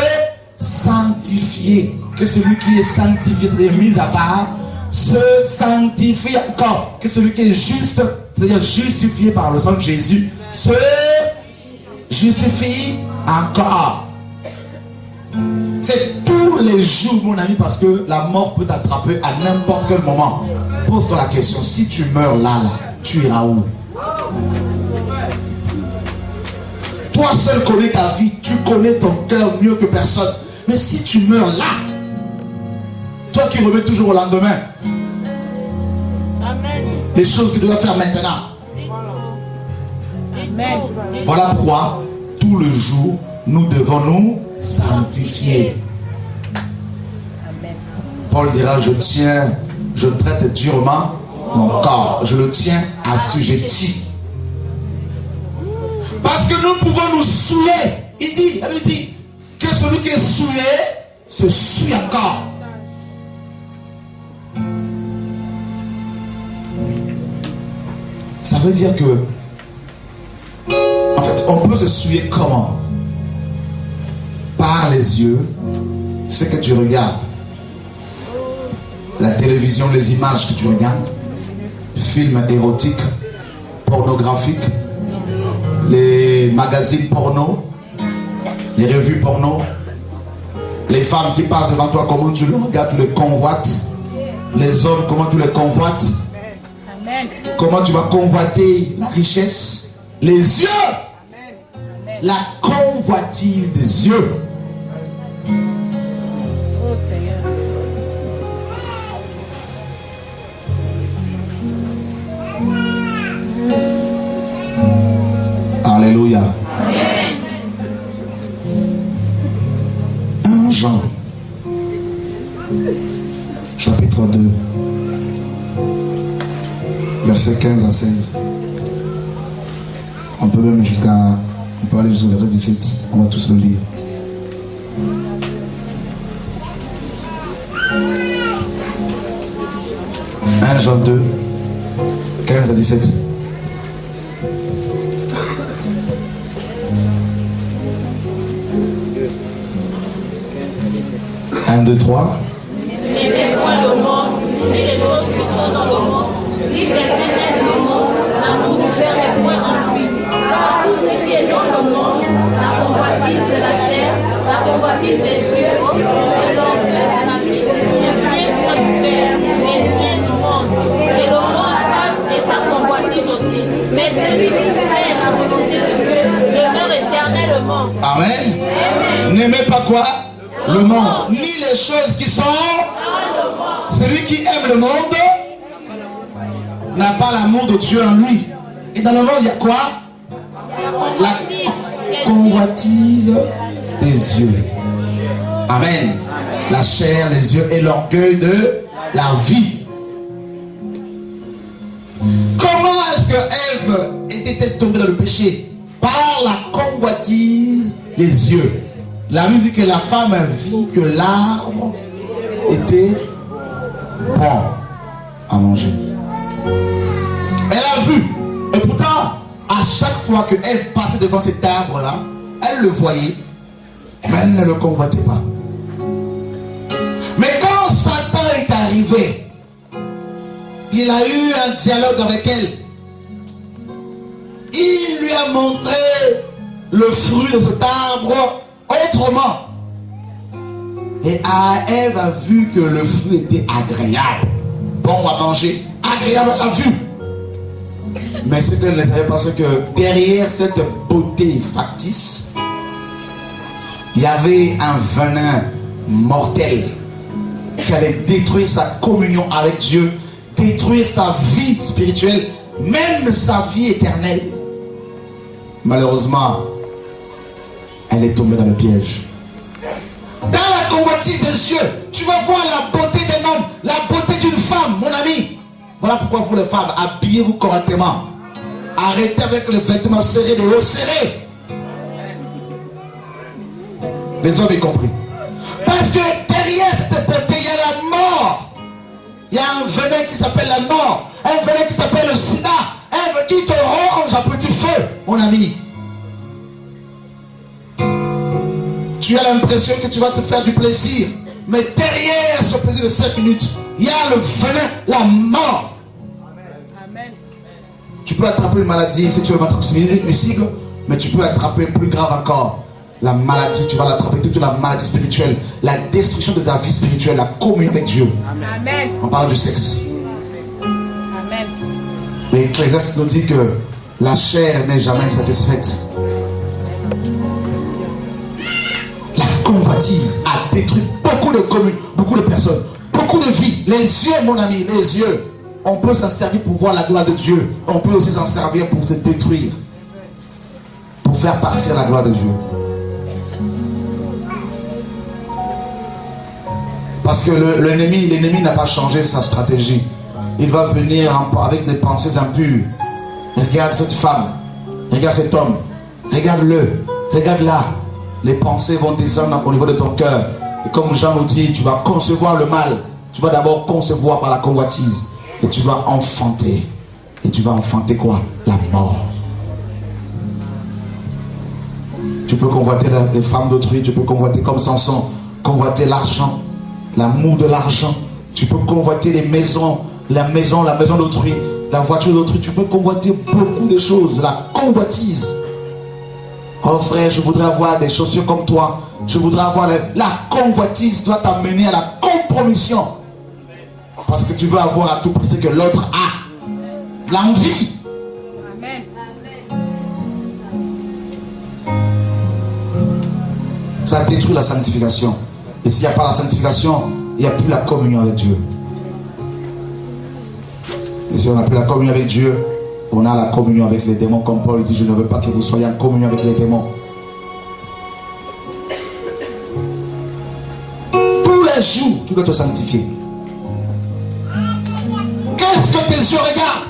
sanctifier. Que celui qui est sanctifié, c'est-à-dire mis à part, se sanctifie encore. Que celui qui est juste c'est-à-dire justifié par le sang de Jésus, se justifie encore. C'est tous les jours, mon ami, parce que la mort peut t'attraper à n'importe quel moment. Pose-toi la question, si tu meurs là, tu iras où? Toi seul connais ta vie, tu connais ton cœur mieux que personne. Mais si tu meurs là, toi qui remets toujours au lendemain, Amen. les choses que tu dois faire maintenant. Amen. Voilà pourquoi, tout le jour, nous devons nous sanctifier. Paul dira, je traite durement mon corps, je le tiens assujetti. Parce que nous pouvons nous souiller. Il dit que celui qui est souillé se souille encore. Ça veut dire que, en fait, on peut se souiller comment? Par les yeux, ce que tu regardes. La télévision, les images que tu regardes, films érotiques, pornographiques, les magazines porno, les revues porno, les femmes qui passent devant toi, comment tu les regardes, tu les convoites, les hommes, comment tu les convoites, comment tu vas convoiter la richesse, les yeux, la convoitise des yeux. Oh Seigneur. Alléluia. 1 Jean, chapitre 2, verset 15 à 16. On peut même on peut aller jusqu'au verset 17. On va tous le lire. Jean 2, 15 à 17. 1, 2, 3. N'aimez point le monde, ni les choses qui sont dans le monde. Si quelqu'un aime le monde, l'amour du Père n'est point en lui. Car tout ce qui est dans le monde, la convoitise de la chair, la convoitise des yeux, et l'orgueil de la vie, n'est rien point du Père, mais rien du monde. Et le monde passe et sa convoitise aussi. Mais celui qui fait la volonté de Dieu demeure éternellement. Amen. N'aimez pas quoi? Le monde, ni les choses qui sont. Celui qui aime le monde n'a pas l'amour de Dieu en lui. Et dans le monde, il y a quoi? La convoitise des yeux. Amen. La chair, les yeux et l'orgueil de la vie. Comment est-ce que Ève était tombée dans le péché? Par la convoitise des yeux. La Bible dit que la femme vit que l'arbre était bon à manger. Elle a vu. Et pourtant, à chaque fois que Ève passait devant cet arbre-là, elle le voyait, mais elle ne le convoitait pas. Mais quand Satan est arrivé, il a eu un dialogue avec elle. Il lui a montré le fruit de cet arbre autrement. Et Ève a vu que le fruit était agréable, bon à manger, agréable à la vue. Mais ce qu'elle ne savait pas, c'est que derrière cette beauté factice, il y avait un venin mortel qui allait détruire sa communion avec Dieu, détruire sa vie spirituelle, même sa vie éternelle. Malheureusement, elle est tombée dans le piège. Dans la convoitise des yeux, tu vas voir la beauté d'un homme, la beauté d'une femme, mon ami. Voilà pourquoi vous les femmes, habillez-vous correctement. Arrêtez avec les vêtements serrés, les hauts serrés. Les hommes y compris. Parce que derrière cette beauté, il y a la mort. Il y a un venin qui s'appelle la mort. Un venin qui s'appelle le sida. Un venin qui te ronge à petit feu, mon ami. Tu as l'impression que tu vas te faire du plaisir. Mais derrière ce plaisir de 5 minutes, il y a le venin, la mort. Amen. Tu peux attraper une maladie sexuellement transmissible, mais tu peux attraper plus grave encore. La maladie, tu vas l'attraper, toute la maladie spirituelle, la destruction de ta vie spirituelle, la communion avec Dieu. Amen. En parlant du sexe. Amen. Mais Ecclésiaste nous dit que la chair n'est jamais satisfaite. La convoitise a détruit beaucoup de communes, beaucoup de personnes, beaucoup de vies. Les yeux, mon ami, les yeux. On peut s'en servir pour voir la gloire de Dieu. On peut aussi s'en servir pour se détruire. Pour faire partir la gloire de Dieu. Parce que l'ennemi n'a pas changé sa stratégie. Il va venir avec des pensées impures. Regarde cette femme. Regarde cet homme. Regarde-le. Regarde-la. Les pensées vont descendre au niveau de ton cœur. Et comme Jean nous dit, tu vas concevoir le mal. Tu vas d'abord concevoir par la convoitise. Et tu vas enfanter. Et tu vas enfanter quoi? La mort. Tu peux convoiter les femmes d'autrui. Tu peux convoiter comme Samson. Convoiter l'argent. L'amour de l'argent. Tu peux convoiter les maisons. La maison d'autrui. La voiture d'autrui. Tu peux convoiter beaucoup de choses. La convoitise. Oh frère, je voudrais avoir des chaussures comme toi. Je voudrais avoir la convoitise doit t'amener à la compromission. Parce que tu veux avoir à tout prix ce que l'autre a. L'envie. Amen. Ça détruit la sanctification. Et s'il n'y a pas la sanctification, il n'y a plus la communion avec Dieu. Et si on n'a plus la communion avec Dieu, on a la communion avec les démons. Comme Paul dit, je ne veux pas que vous soyez en communion avec les démons. Tous les jours, tu dois te sanctifier. Qu'est-ce que tes yeux regardent?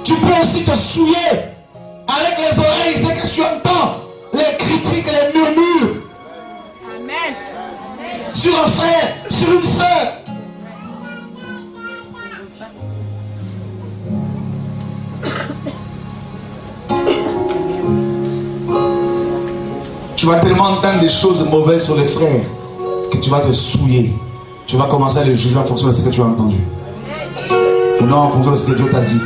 Tu peux aussi te souiller avec les oreilles, ce que tu entends, les critiques, les murmures. Amen. Sur un frère, sur une sœur. Tu vas tellement entendre des choses mauvaises sur les frères que tu vas te souiller. Tu vas commencer à les juger en fonction de ce que tu as entendu. Et non en fonction de ce que Dieu t'a dit.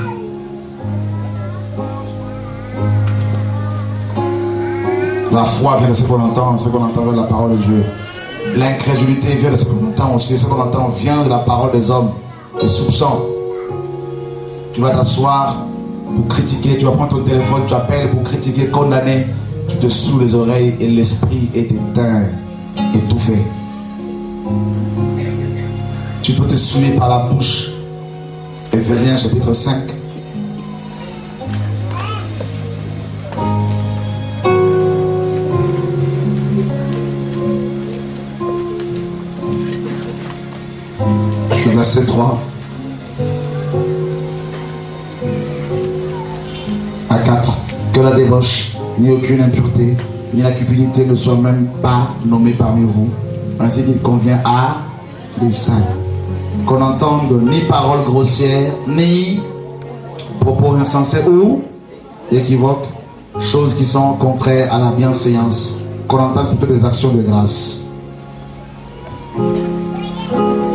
La foi vient de ce qu'on entend de la parole de Dieu. L'incrédulité vient de ce qu'on entend aussi. Ce qu'on entend vient de la parole des hommes. Des soupçons. Tu vas t'asseoir pour critiquer. Tu vas prendre ton téléphone, tu appelles pour critiquer, condamner. Tu te soules les oreilles et l'esprit est éteint, étouffé. Tu peux te souiller par la bouche. Éphésiens chapitre 5. Verset 3 à 4. Que la débauche, ni aucune impureté, ni la cupidité ne soient même pas nommées parmi vous, ainsi qu'il convient à des saints. Qu'on n'entende ni paroles grossières, ni propos insensés ou équivoques, choses qui sont contraires à la bienséance. Qu'on entende plutôt des actions de grâce.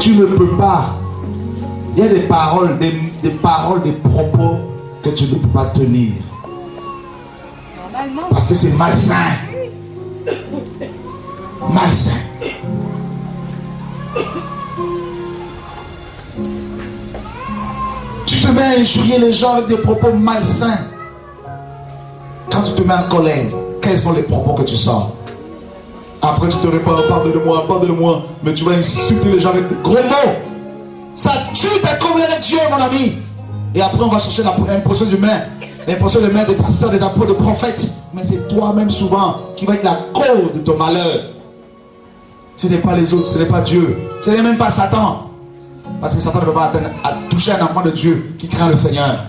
Tu ne peux pas. Il y a des paroles, des propos que tu ne peux pas tenir. Parce que c'est malsain. Malsain. Tu te mets à injurier les gens avec des propos malsains. Quand tu te mets en colère, quels sont les propos que tu sors? Après tu te réponds, pardonne-moi, pardonne-moi. Mais tu vas insulter les gens avec des gros mots. Ça tue ta communion avec Dieu, mon ami. Et après on va chercher l'impression de main. L'impression de main des pasteurs, des apôtres, des prophètes. Mais c'est toi-même souvent qui va être la cause de ton malheur. Ce n'est pas les autres, ce n'est pas Dieu. Ce n'est même pas Satan. Parce que Satan ne peut pas toucher un enfant de Dieu qui craint le Seigneur.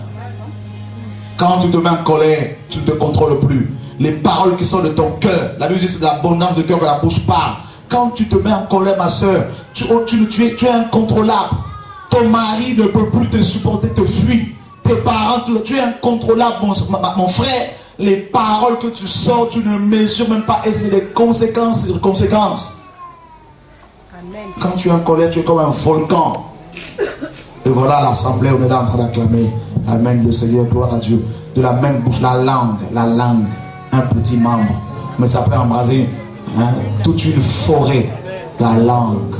Quand tu te mets en colère, tu ne te contrôles plus. Les paroles qui sont de ton cœur. La Bible dit c'est de l'abondance de cœur que la bouche parle. Quand tu te mets en colère, ma soeur, tu es incontrôlable. Ton mari ne peut plus te supporter, te fuir. Tes parents, tu es incontrôlable, mon frère. Les paroles que tu sors, tu ne mesures même pas. Et c'est des conséquences sur conséquences. Amen. Quand tu es en colère, tu es comme un volcan. Et voilà l'assemblée, on est là en train d'acclamer. Amen, le Seigneur, gloire à Dieu. De la même bouche, la langue, un petit membre. Mais ça peut embraser toute une forêt. La langue.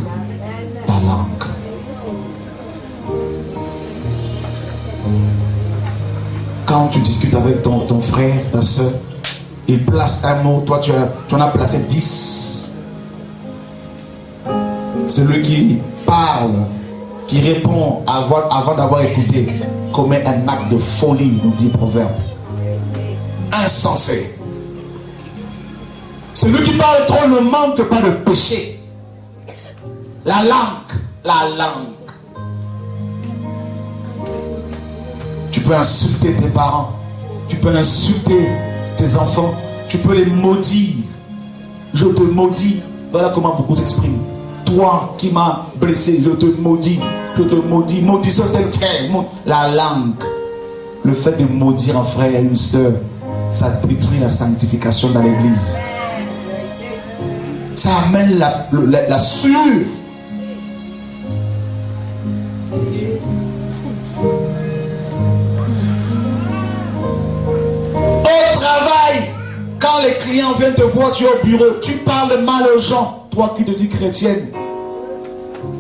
Quand tu discutes avec ton frère, ta soeur, il place un mot, toi tu en as placé 10. Celui qui parle, qui répond avant d'avoir écouté, commet un acte de folie, nous dit le Proverbe. Insensé. Celui qui parle trop ne manque pas de péché. La langue. Tu peux insulter tes parents, tu peux insulter tes enfants, tu peux les maudire. Je te maudis. Voilà comment beaucoup s'expriment. Toi qui m'as blessé, je te maudis. Maudis tel frère. La langue. Le fait de maudire un frère et une soeur, ça détruit la sanctification dans l'église. Ça amène la sueur. Au travail, quand les clients viennent te voir, tu es au bureau, tu parles mal aux gens. Toi qui te dis chrétienne,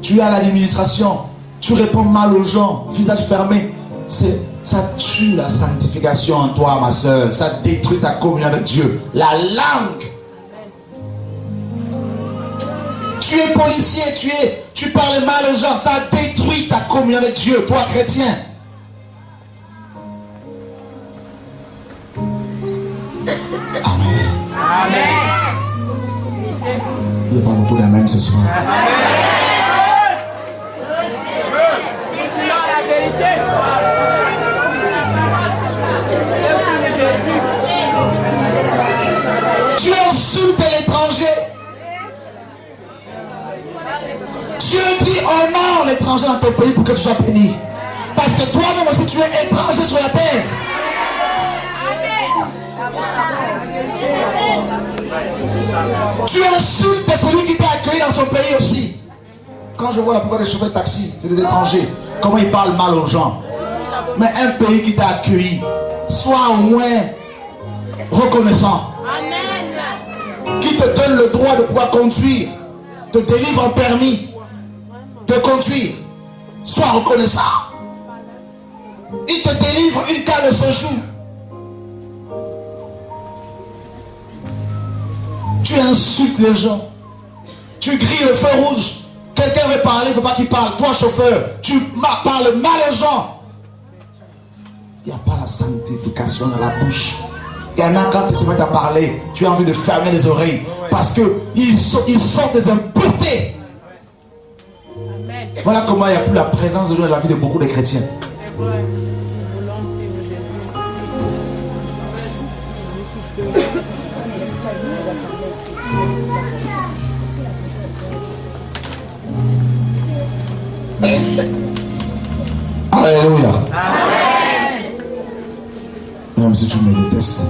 tu es à l'administration, tu réponds mal aux gens, visage fermé. Ça tue la sanctification en toi, ma soeur. Ça détruit ta communion avec Dieu. La langue. Tu es policier, tu parles mal aux gens. Ça détruit ta communion avec Dieu, toi chrétien. Amen. Il n'y a pas beaucoup d'amen ce soir. Tu insultes l'étranger. Dieu dit honore l'étranger dans ton pays pour que tu sois béni. Parce que toi-même aussi tu es étranger sur la terre. Tu insultes celui qui t'a accueilli dans son pays aussi. Quand je vois la plupart des chauffeurs de taxi, c'est des étrangers. Comment ils parlent mal aux gens. Mais un pays qui t'a accueilli, sois au moins reconnaissant. Qui te donne le droit de pouvoir conduire, te délivre un permis de conduire. Sois reconnaissant. Il te délivre une carte de séjour. Tu insultes les gens. Tu grilles le feu rouge. Quelqu'un veut parler, il ne faut pas qu'il parle. Toi, chauffeur, tu parles mal aux gens. Il n'y a pas la sanctification dans la bouche. Il y en a quand ils se mettent à parler, tu as envie de fermer les oreilles. Parce qu'ils sont des impuretés. Voilà comment il n'y a plus la présence de Dieu dans la vie de beaucoup de chrétiens. Alléluia. Amen. Même si tu me détestes.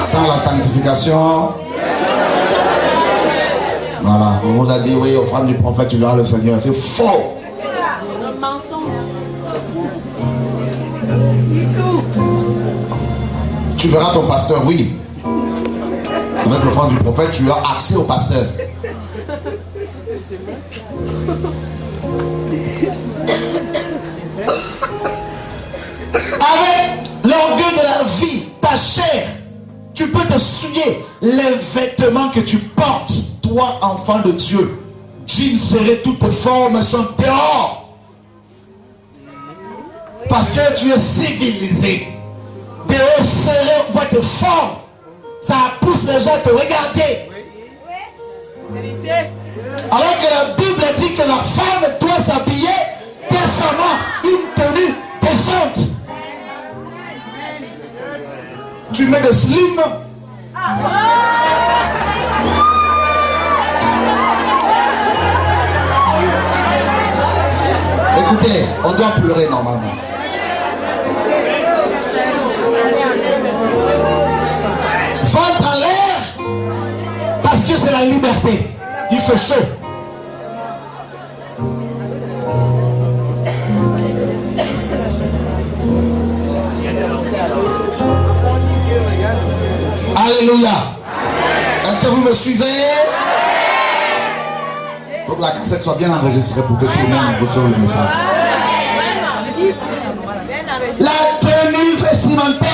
Sans la sanctification. Voilà. On vous a dit, oui, offrande du prophète, tu verras le Seigneur. C'est faux. Tu verras ton pasteur, oui. Avec l'offrande du prophète, tu as accès au pasteur. Avec l'orgueil de la vie, ta chair, tu peux te souiller les vêtements que tu portes, toi, enfant de Dieu. Jeans serrés, toutes tes formes sont dehors. Parce que tu es civilisé. Dehors serré, on voit tes formes. Ça pousse les gens à te regarder. Alors que la Bible dit que la femme doit s'habiller décemment, une tenue décente. Tu mets des slim. Écoutez, on doit pleurer normalement. Ventre en l'air, parce que c'est la liberté. Il fait chaud. Alléluia. Est-ce que vous me suivez? Il faut que la cassette soit bien enregistrée pour que tout le monde reçoive le message. La tenue vestimentaire.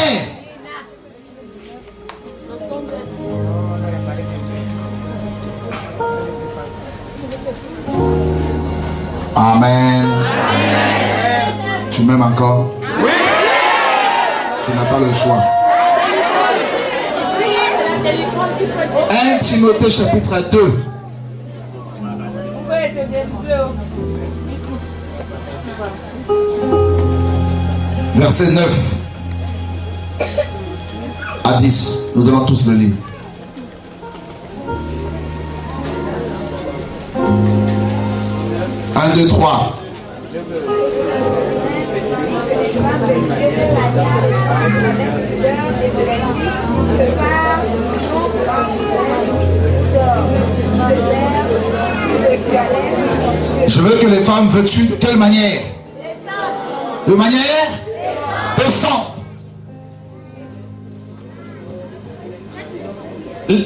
Amen. Tu m'aimes encore? Oui. Tu n'as pas le choix. 1 Timothée chapitre 2. Verset 9 à 10. Nous allons tous le lire. Un, deux, trois. Je veux que les femmes vêtues de quelle manière? De manière décente.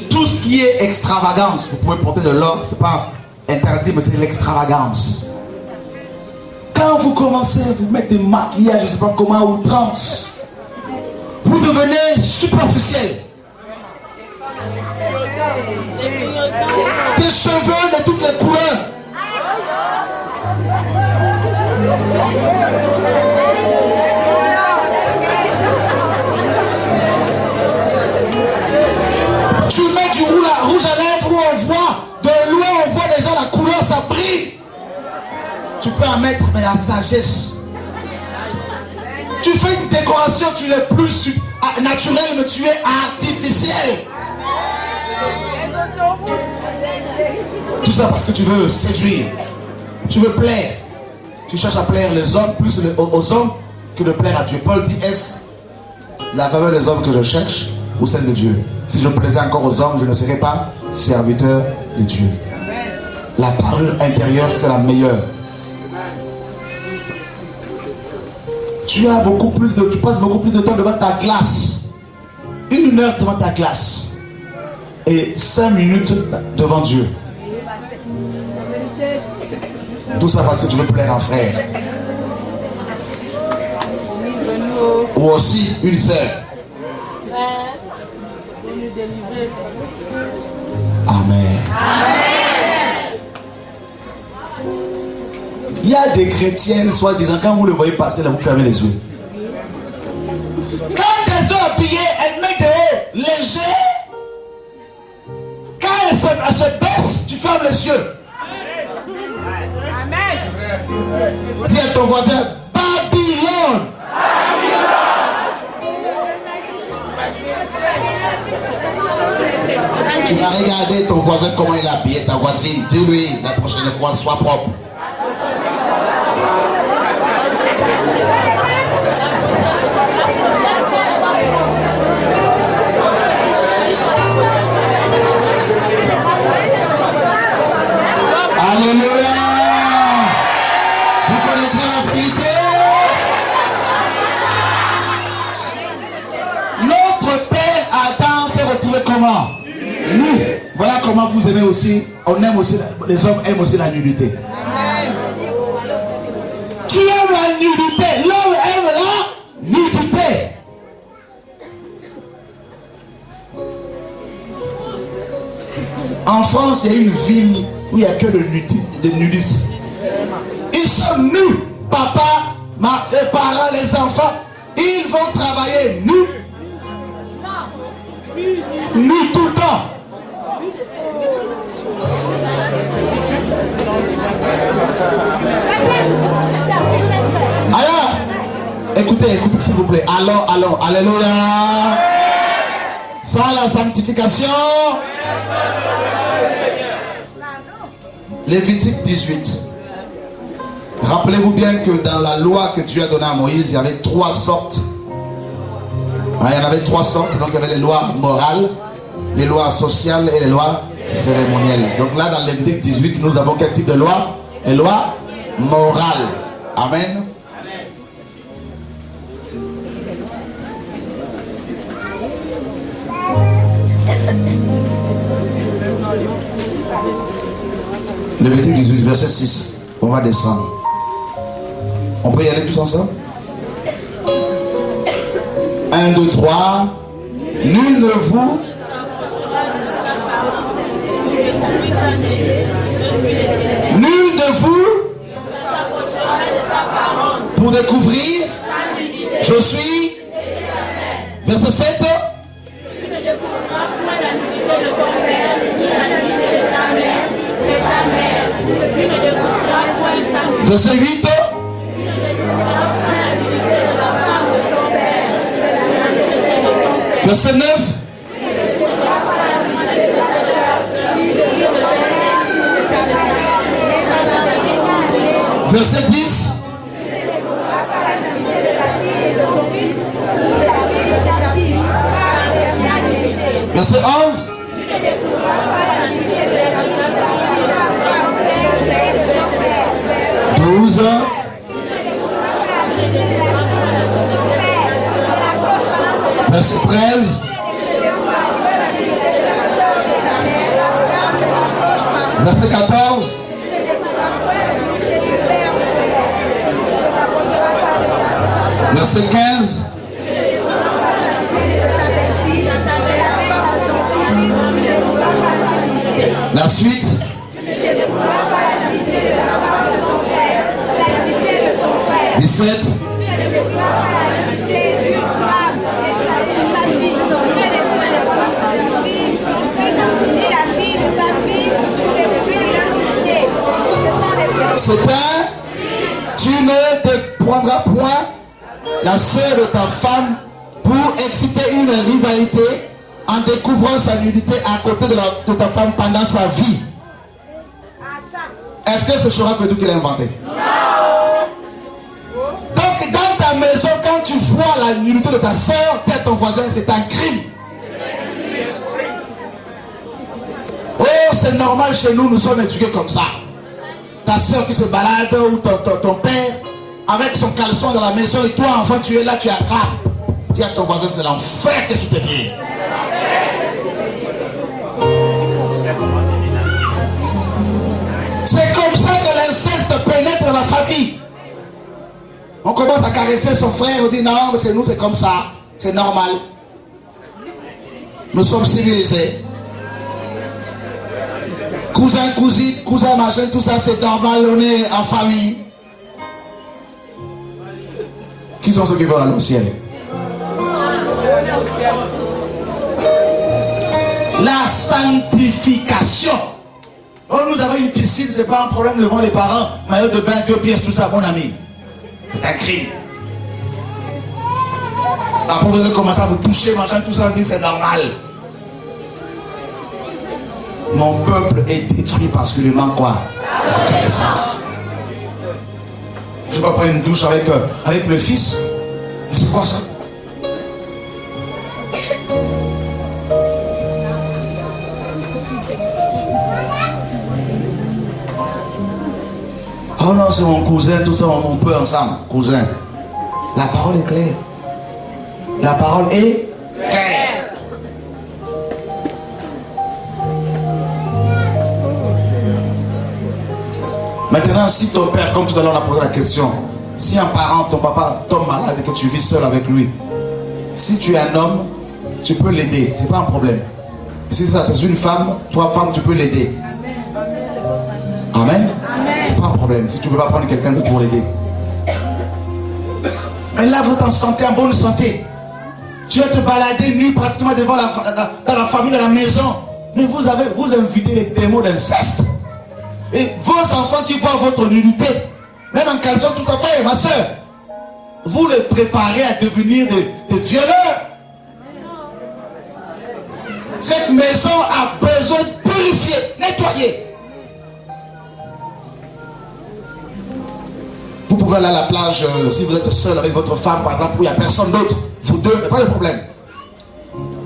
Tout ce qui est extravagance, vous pouvez porter de l'or, c'est pas interdit, mais c'est l'extravagance. Quand vous commencez à vous mettre des maquillages, je ne sais pas comment, à outrance, vous devenez superficiel. Des cheveux de toutes les couleurs. Tu mets du rouge à lèvres où on voit, de loin on voit déjà la couleur, ça brille. Tu peux en mettre, mais la sagesse. Tu fais une décoration, tu n'es plus naturel, mais tu es artificiel. Tout ça parce que tu veux séduire. Tu veux plaire. Tu cherches à plaire les hommes plus aux hommes que de plaire à Dieu. Paul dit, est-ce la faveur des hommes que je cherche ou celle de Dieu? Si je plaisais encore aux hommes, je ne serais pas serviteur de Dieu. La parure intérieure, c'est la meilleure. Tu passes beaucoup plus de temps devant ta glace. 1 heure devant ta glace. Et 5 minutes devant Dieu. Tout ça parce que tu veux plaire un frère. Ou aussi une sœur. Amen. Il y a des chrétiennes, soi-disant, quand vous le voyez passer, là, vous fermez les yeux. Quand elles sont habillées, elles mettent des hauts légers. Quand elles se baissent, tu fermes les yeux. Amen. Dis à ton voisin, Babylone. Tu vas regarder ton voisin comment il est habillé, ta voisine. Dis-lui, la prochaine fois, sois propre. Alléluia. Vous connaissez la vérité? Notre père Adam s'est retrouvé comment? Nous. Voilà comment vous aimez aussi. On aime aussi, les hommes aiment aussi la nudité. Tu aimes la nudité. L'homme aime la nudité. En France, il y a une ville où il n'y a que de nudistes. Ils sont nus. Papa, les parents, les enfants, ils vont travailler nus. Nus tout le temps. Alors, écoutez s'il vous plaît. Allons, alléluia. Sans la sanctification. Lévitique 18. Rappelez-vous bien que dans la loi que Dieu a donnée à Moïse, il y avait 3 sortes. Il y en avait 3 sortes. Donc il y avait les lois morales, les lois sociales et les lois cérémonielles. Donc là, dans Lévitique 18, nous avons quel type de loi? Les lois morales. Amen. Lévitique 18, verset 6. On va descendre. On peut y aller tous ensemble? 1, 2, 3. Nul de vous pour découvrir, je suis. Verset 7. Verset 8. Verset 9. Verset 10. Verset 11. Verset 13. Verset 14. Verset 15. La suite. « 17. C'est un, tu ne te prendras point la sœur de ta femme pour exciter une rivalité en découvrant sa nudité à côté de ta femme pendant sa vie. Est-ce que c'est Chora Pétou qui l'a inventé? Donc dans ta maison, quand tu vois la nudité de ta soeur, ton voisin, c'est un crime. Oh, c'est normal chez nous, nous sommes éduqués comme ça. Ta soeur qui se balade ou ton père avec son caleçon dans la maison et toi, enfant, tu es là, tu attrapes. Dis à ton voisin, c'est l'enfer que tu te dis. C'est comme ça que l'inceste pénètre dans la famille. On commence à caresser son frère, on dit non, mais c'est nous, c'est comme ça, c'est normal. Nous sommes civilisés. Cousin, cousine, cousin, machin, tout ça, c'est normal, on est en famille. Qui sont ceux qui vont aller au ciel? La sanctification. Oh, nous avons une piscine, c'est pas un problème devant les parents. Maillot de bain, 2 pièces, tout ça, mon ami. C'est un crime. Après, vous allez commencer à vous toucher, machin, tout ça, on dit c'est normal. Mon peuple est détruit parce qu'il lui manque quoi? La connaissance. Je vais prendre une douche avec le fils. C'est quoi ça? Oh non, c'est mon cousin, tout ça, on peut ensemble. Cousin, la parole est claire. La parole est claire. Maintenant, si ton père, comme tout à l'heure on a posé la question, si un parent, ton papa tombe malade et que tu vis seul avec lui, si tu es un homme, tu peux l'aider, c'est pas un problème. Si c'est une femme, toi femme, tu peux l'aider. Amen. C'est pas un problème, si tu ne peux pas prendre quelqu'un d'autre pour l'aider. Mais là, vous êtes en santé, en bonne santé. Tu vas te balader nu pratiquement devant dans la famille, dans la maison. Mais vous invitez les démons d'inceste. Et vos enfants qui voient votre nudité, même en caleçon, tout à fait, ma soeur, vous les préparez à devenir des violeurs. Cette maison a besoin de purifier, nettoyer. Vous pouvez aller à la plage si vous êtes seul avec votre femme, par exemple, où il n'y a personne d'autre. Vous deux, il n'y a pas de problème.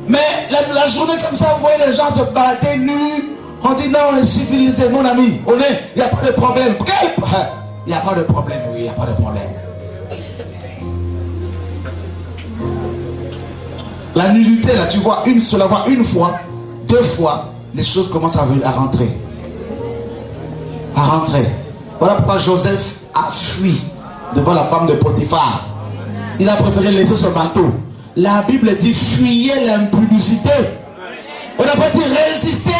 Mais la journée comme ça, vous voyez les gens se balader nus. On dit non, on est civilisé, mon ami. Il n'y a pas de problème. Il n'y a pas de problème, oui, il n'y a pas de problème. La nudité, là, tu vois une seule fois, 2 fois, les choses commencent à rentrer. à rentrer. Voilà pourquoi Joseph a fui devant la femme de Potiphar. Il a préféré laisser son manteau. La Bible dit fuyez l'impudicité. On n'a pas dit résister.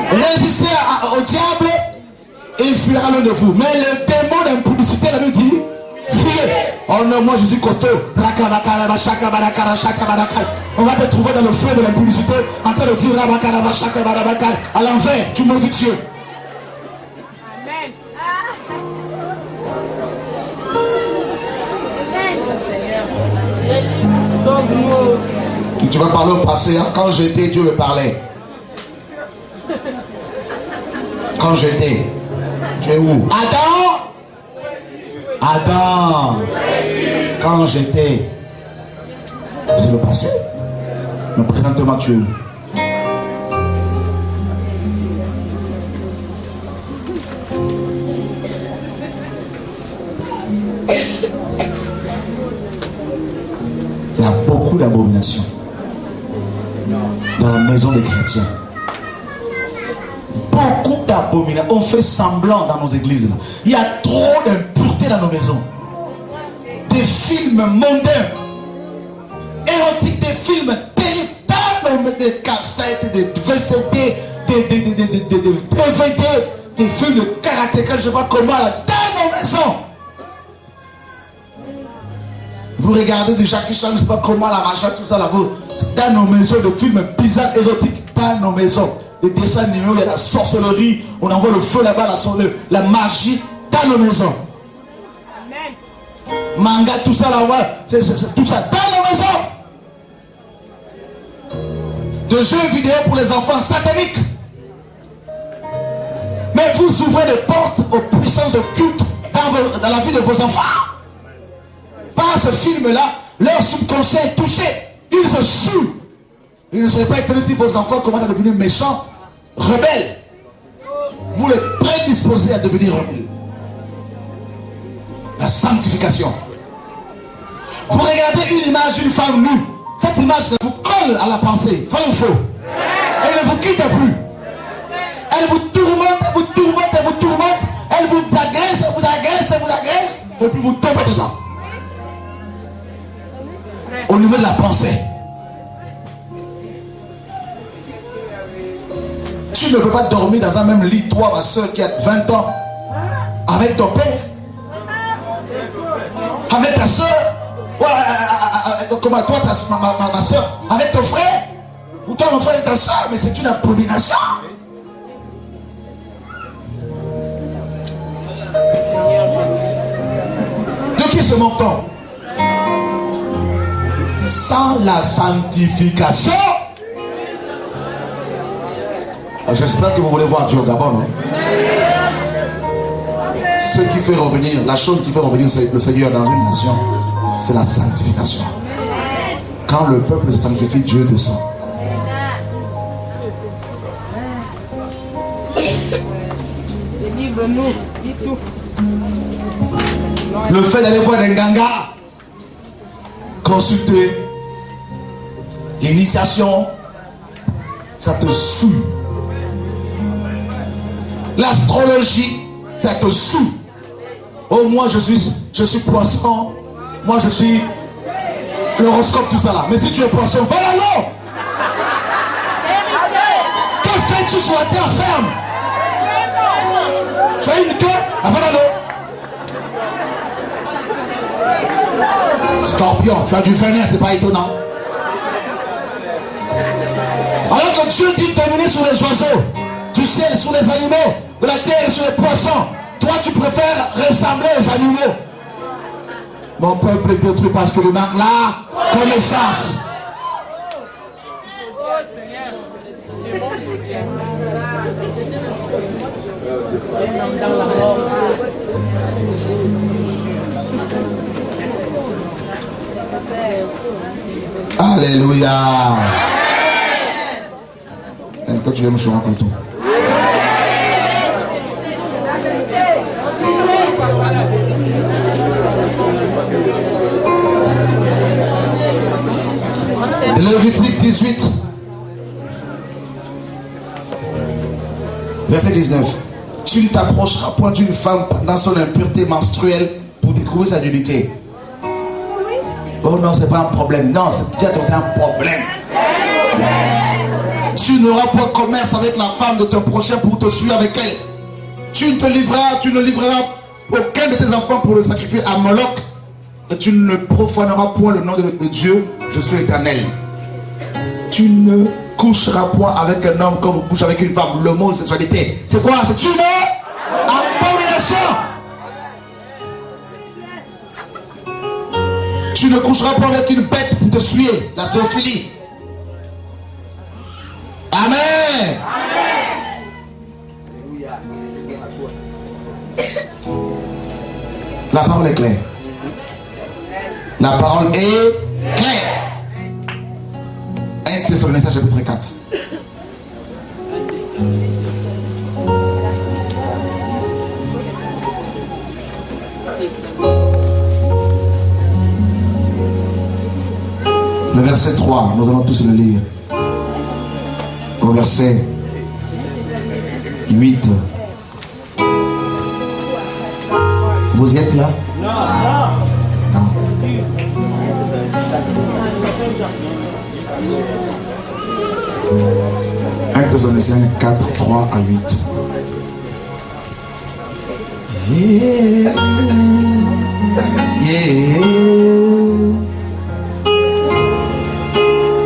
Résistez au diable et il fuira l'un de vous. Mais le démon d'impudicité, la Bible dit fuyez. Oh non, moi je suis costaud. On va te trouver dans le feu de l'impudicité en train de dire à l'envers, tu maudis Dieu. Amen. Tu vas parler au passé, hein? Quand j'étais, Dieu me parlait. Quand j'étais, tu es où? Adam. Quand j'étais, c'est le passé. Mais présentement, tu es où? Il y a beaucoup d'abominations dans la maison des chrétiens. Beaucoup d'abominations. On fait semblant dans nos églises. Il y a trop d'impureté dans nos maisons. Des films mondains, érotiques, des films terribles, des cassettes, des VCD, des DVD, des films de karatéka, je ne sais pas comment, là, dans nos maisons. Vous regardez des Jackie Chan, je ne sais pas comment, la machin, tout ça là, vous, dans nos maisons, des films bizarres, érotiques, dans nos maisons. Des dessins animés, il y a la sorcellerie, on envoie le feu là-bas, la magie, dans nos maisons. Amen. Manga, tout ça là, ouais, tout ça, dans nos maisons. De jeux vidéo pour les enfants sataniques. Mais vous ouvrez des portes aux puissances occultes dans la vie de vos enfants. Par ce film-là, leur subconscient est touché. Ils se suent. Ils ne seraient pas étonnés si vos enfants commencent à devenir méchants, rebelles. Vous les prédisposez à devenir rebelles. La sanctification. Vous regardez une image d'une femme nue. Cette image vous colle à la pensée. Vrai ou faux? Elle ne vous quitte plus. Elle vous tourmente, elle vous tourmente, elle vous tourmente. Elle vous agresse, elle vous agresse, elle vous agresse. Et puis vous tombez dedans. Au niveau de la pensée. Tu ne peux pas dormir dans un même lit, toi, ma soeur, qui a 20 ans, avec ton père, avec ta soeur, comment toi, ma soeur, avec ton frère, ou toi, mon frère et ta soeur, mais c'est une abomination. De qui se moque-t-on? Sans la sanctification. J'espère que vous voulez voir Dieu au Gabon, non? Ce qui fait revenir, la chose qui fait revenir le Seigneur dans une nation, c'est la sanctification. Quand le peuple se sanctifie, Dieu descend. Le fait d'aller voir des gangas, consulter l'initiation, ça te saoule. L'astrologie, ça te saoule. Oh, moi je suis poisson, moi je suis l'horoscope, tout ça là. Mais si tu es poisson, va là-haut. Que fais-tu sur la terre ferme? Tu as une queue, va là-haut. Scorpion, tu as du venin, c'est pas étonnant. Alors que Dieu dit de dominer sur les oiseaux, du ciel, sur les animaux, de la terre et sur les poissons. Toi, tu préfères ressembler aux animaux. Mon peuple est détruit parce que le manque la connaissance. Alléluia. Est-ce que tu aimes me comme tout? Lévitique 18. Verset 19. Tu ne t'approcheras point d'une femme pendant son impureté menstruelle pour découvrir sa nudité. Oh non, c'est pas un problème. Non, c'est un problème. Tu n'auras pas commerce avec la femme de ton prochain pour te suivre avec elle. Tu ne livreras aucun de tes enfants pour le sacrifier à Moloch. Et tu ne profaneras point le nom de Dieu. Je suis l'Éternel. Tu ne coucheras point avec un homme comme vous couchez avec une femme. Le mot sexualité, c'est quoi? C'est une abomination. Tu ne coucheras pas avec une bête pour te suer. La zoophilie. Amen. La parole est claire. La parole est claire. 1 Thessaloniciens chapitre 4. Le verset 3, nous allons tous le lire. Au verset 8. Vous y êtes là? Non. 1 Thessaloniciens 4, 3 à 8. Yeah. Yeah.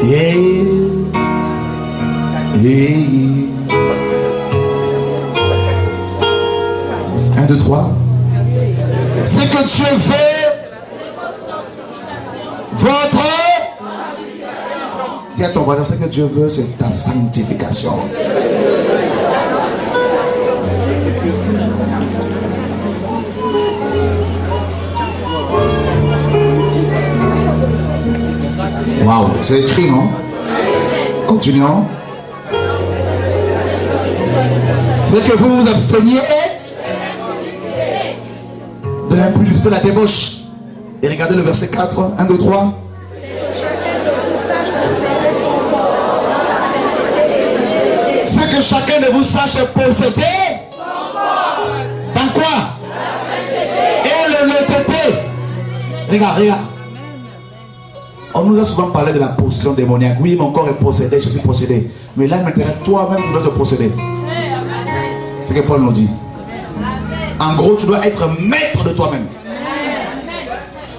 Yeah. Yeah. 1, 2, 3. C'est que Dieu veut votre... Dis à ton voisin, ce que Dieu veut, c'est ta sanctification. Waouh, c'est écrit, non? Continuons. C'est que vous vous absteniez de l'impudicité, de la débauche. Et regardez le verset 4, 1, 2, 3. C'est que chacun de vous sache posséder. Dans quoi? Et l'honnêteté. Regarde. On nous a souvent parlé de la possession démoniaque. Oui, mon corps est possédé, je suis possédé. Mais là maintenant, toi-même, tu dois te posséder. C'est ce que Paul nous dit. En gros, tu dois être maître de toi-même.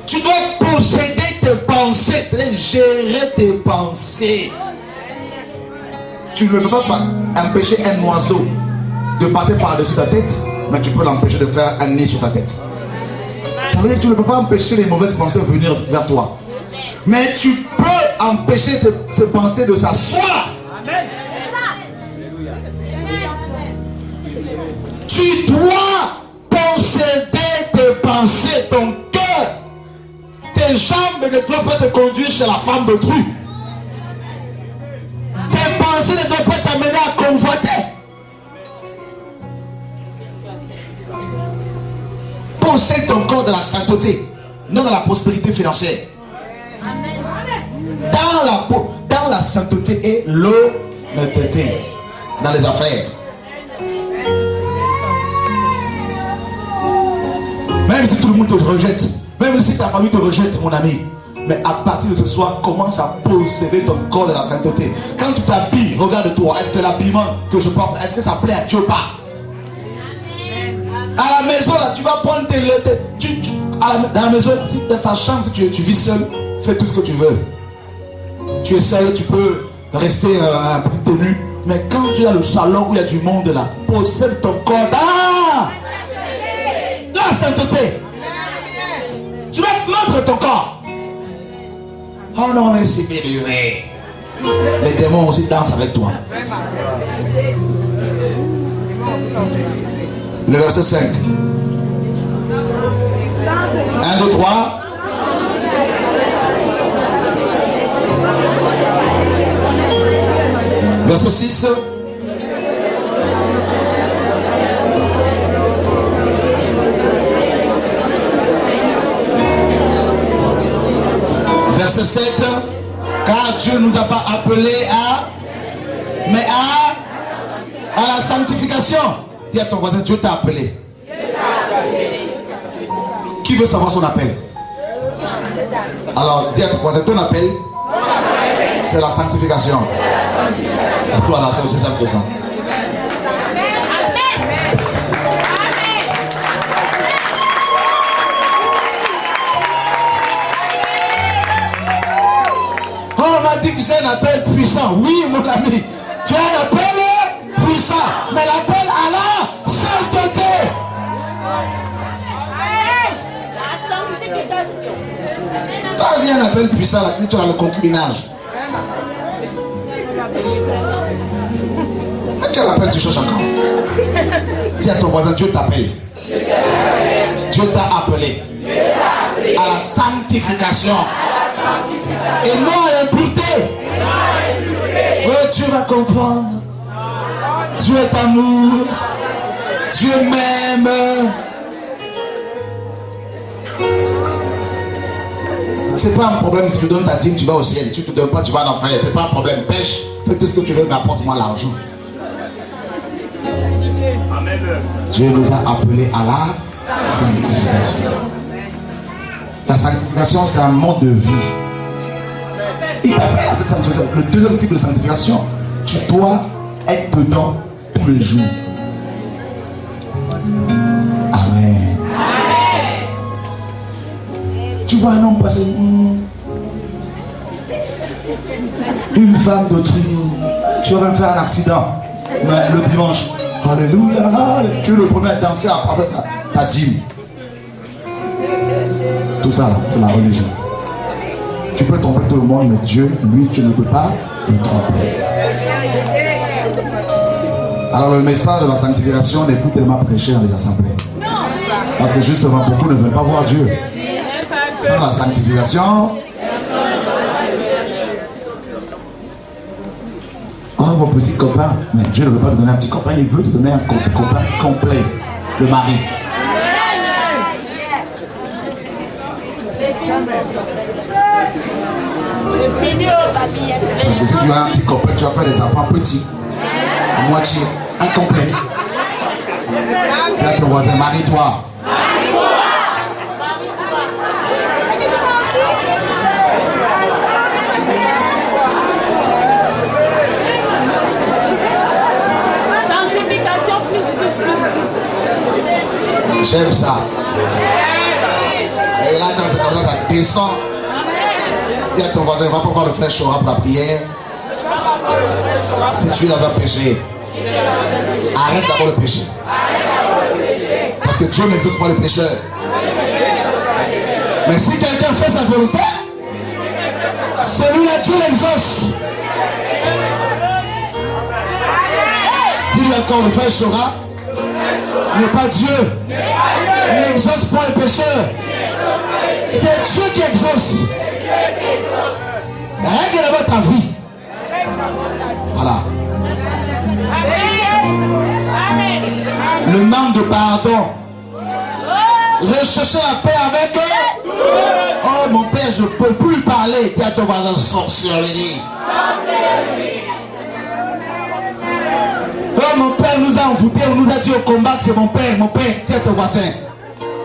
Tu dois posséder tes pensées, c'est-à-dire gérer tes pensées. Tu ne peux pas empêcher un oiseau de passer par-dessus ta tête, mais tu peux l'empêcher de faire un nid sur ta tête. Ça veut dire que tu ne peux pas empêcher les mauvaises pensées de venir vers toi. Mais tu peux empêcher ces pensées de s'asseoir. Tu dois posséder tes pensées, ton cœur. Tes jambes ne doivent pas te conduire chez la femme d'autrui. Tes pensées ne doivent pas t'amener à convoiter. Possède ton corps dans la sainteté, non dans la prospérité financière. Dans la sainteté et l'honnêteté dans les affaires. Même si tout le monde te rejette, même si ta famille te rejette, mon ami, mais à partir de ce soir, commence à posséder ton corps de la sainteté. Quand tu t'habilles, regarde-toi, est-ce que l'habillement que je porte, est-ce que ça plaît à Dieu ou pas? À la maison, là, tu vas prendre dans la maison, dans ta chambre, si tu vis seul, fais tout ce que tu veux. Tu es seul, tu peux rester en petite tenue. Mais quand tu es dans le salon où il y a du monde là, possède ton corps dans la sainteté. Tu vas mettre ton corps. Oh non, on est si bénuré. Les démons aussi dansent avec toi. Le verset 5. 1, 2, 3. Verset 6. Verset 7. Car Dieu ne nous a pas appelés à, mais à à la sanctification. Dis à ton voisin, Dieu t'a appelé. Qui veut savoir son appel? Alors dis à ton voisin, ton appel, c'est la sanctification. Voilà, c'est aussi simple que ça. On m'a dit que j'ai un appel puissant. Oui, mon ami, tu as un appel puissant, mais l'appel à la sainteté. La sanctification. Quand il y a un appel puissant, là, tu as le concubinage. Quel appel tu cherches encore? Dis à ton voisin, Dieu t'appelle. Dieu t'a appelé à la sanctification. Et non à l'impureté. Oh, Dieu va comprendre. Dieu est amour. Dieu m'aime. C'est pas un problème si tu donnes ta dîme, tu vas au ciel. Si tu ne donnes pas, tu vas en enfer. C'est pas un problème. Pêche, fais tout ce que tu veux, mais apporte-moi l'argent. Dieu nous a appelés à la sanctification. La sanctification, c'est un mode de vie. Il t'appelle à cette sanctification. Le deuxième type de sanctification, tu dois être dedans tous les jours. Amen. Tu vois un homme passer, une femme d'autrui, tu vas même faire un accident, mais le dimanche, alléluia, tu es le premier à danser avec ta dîme. Tout ça là, c'est la religion. Tu peux tromper tout le monde, mais Dieu, lui, tu ne peux pas le tromper. Alors le message de la sanctification n'est plus tellement prêché dans les assemblées. Parce que justement, beaucoup ne veulent pas voir Dieu. Sans la sanctification, oh mon petit copain, mais Dieu ne veut pas te donner un petit copain, il veut te donner un copain complet, le mari. Parce que si tu as un petit copain, tu vas faire des enfants petits, à moitié, incomplet. Tu as ton voisin, marie-toi. J'aime ça. Et là, quand c'est comme ça, ça descend. Dis à ton voisin, va pas voir le frère Chora pour la prière. Si tu es dans un péché, arrête d'abord le péché. Parce que Dieu n'exauce pas le pécheur. Mais si quelqu'un fait sa volonté, celui-là, Dieu l'exauce. Dis-lui encore, le frère Chora n'est pas Dieu. Il n'exauce pas le pécheur. C'est Dieu qui exauce. Règle d'abord ta vie. Voilà. Le manque de pardon. Rechercher la paix avec eux. Oh mon père, je ne peux plus parler. Dis à ton voisin, sorcellerie. Oh mon père nous a envoûtés, on nous a dit au combat que c'est mon père, dis à ton voisin.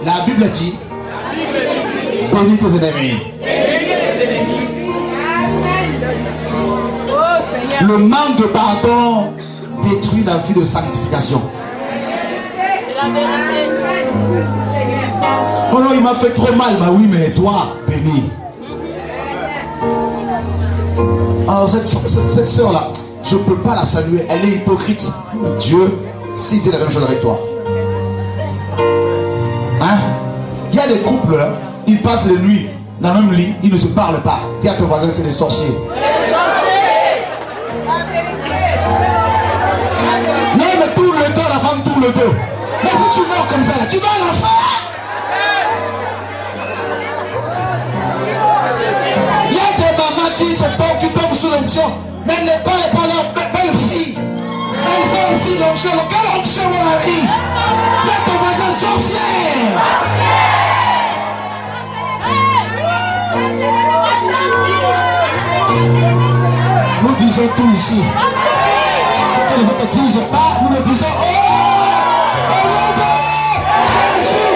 La Bible dit, bénis tes ennemis. Le manque de pardon détruit la vie de sanctification. Oh non, il m'a fait trop mal. Bah oui, mais toi, béni. Oh, cette soeur-là, je ne peux pas la saluer. Elle est hypocrite. Dieu, s'il dit la même chose avec toi. Hein? Il y a des couples, hein, ils passent les nuits dans le même lit, ils ne se parlent pas. Dis à ton voisin, c'est des sorciers. L'homme tourne le dos, la femme tourne le dos. Mais si tu meurs comme ça, là, tu vas à l'enfer. Il y a des mamans qui tombent sous l'onction, mais elles ne parlent pas leur belle-fille. Elles ont ici l'onction. Quelle onction, mon mari? C'est ton voisin sorcière. Nous disons tout ici. Ce que les autres ne disent pas, disant oh, au nom de Jésus.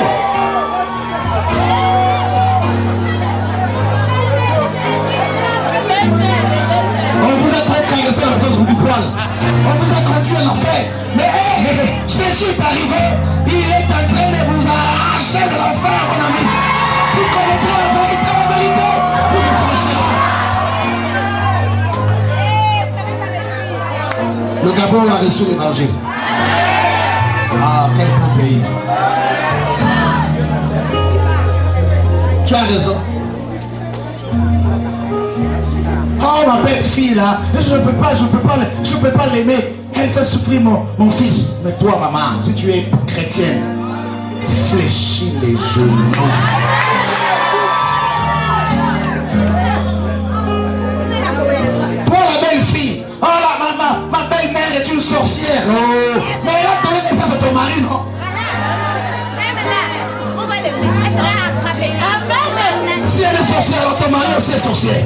On vous a trop caressé la face du poil. On vous a conduit à l'enfer. Mais Jésus est arrivé. Il est en train de vous arracher de l'enfer, mon ami. Vous connaîtrez la vérité, vous vous franchirez. Le Gabon a reçu l'évangile. Ah, quel beau pays. Tu as raison. Oh, ma belle fille là, je peux pas l'aimer. Elle fait souffrir mon fils. Mais toi, maman, si tu es chrétienne, fléchis les genoux. Pour la belle fille, oh là, ma belle-mère est une sorcière. Oh, mais elle a donné naissance à ton mari, non? Si elle est sorcière, alors ton mari aussi est sorcière.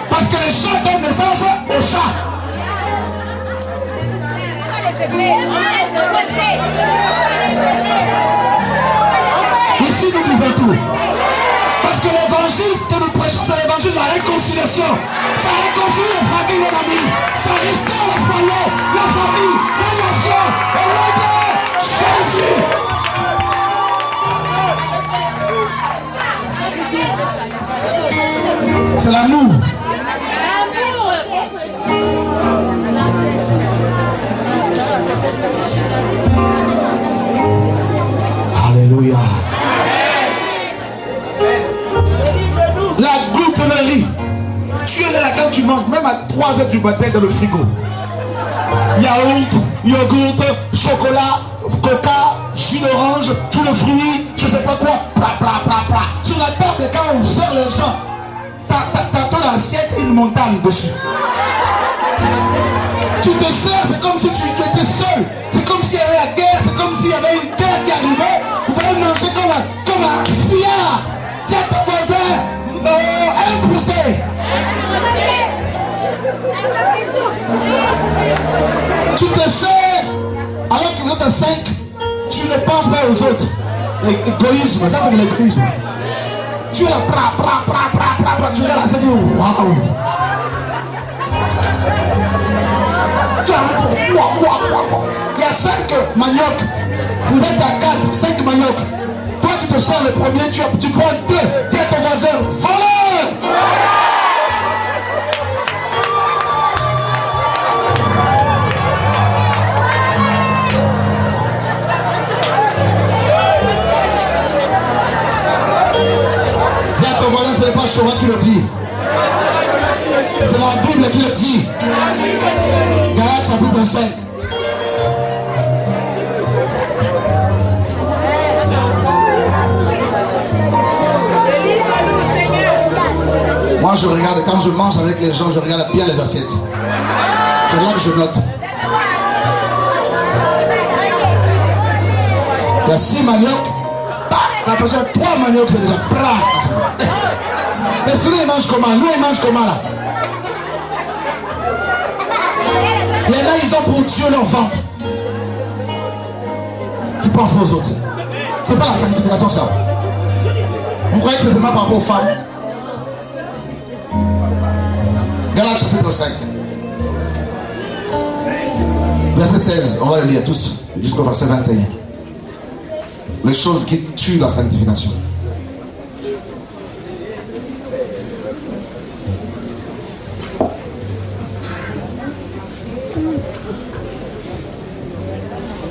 Parce que les chats donnent naissance aux chats. Ici nous disons tout. Parce que l'évangile que nous prêchons, c'est l'évangile de la réconciliation. Ça réconcilie les familles, mon ami. Ça restaure le foyer, la famille, la nation. Au nom de Jésus. C'est l'amour. Alléluia. La gloutonnerie. Tu es là quand tu manges, même à 3 heures du matin dans le frigo. Yaourt, yogourt, chocolat, coca, jus d'orange, jus de fruits, je sais pas quoi. Bla, bla, bla, bla. Sur la table, quand on sert les gens, t'as ton assiette et une montagne dessus. Tu te sers, c'est comme si tu étais seul. C'est comme s'il y avait la guerre, c'est comme s'il y avait une guerre qui arrivait. Vous allez manger comme un fuyard. Dis à ton voisin, impureté. Tu te sers, alors que vous êtes à 5, tu ne penses pas aux autres. L'égoïsme, ça c'est de l'égoïsme. Tu es là, tu regardes la scène et dis waouh. Il y a 5 maniocs. Vous êtes à 4, 5 maniocs. Toi tu te sors le premier, tu prends 2. Dis à ton voisin, voleur. Dis à ton voisin, ce n'est pas Chora qui le dit. C'est la Bible qui le dit. Galates chapitre 5. Moi je regarde, quand je mange avec les gens, je regarde bien les assiettes. C'est là que je note. Il y a 6 maniocs. La personne 3 maniocs, c'est déjà bras. Mais celui il mange comment? Lui il mange comment là? Il y en a, ils ont pour Dieu leur ventre. Ils pensent pas aux autres. C'est pas la sanctification ça. Vous croyez que c'est seulement par rapport aux femmes? Galates chapitre 5. Verset 16. On va le lire tous jusqu'au verset 21. Les choses qui tuent la sanctification.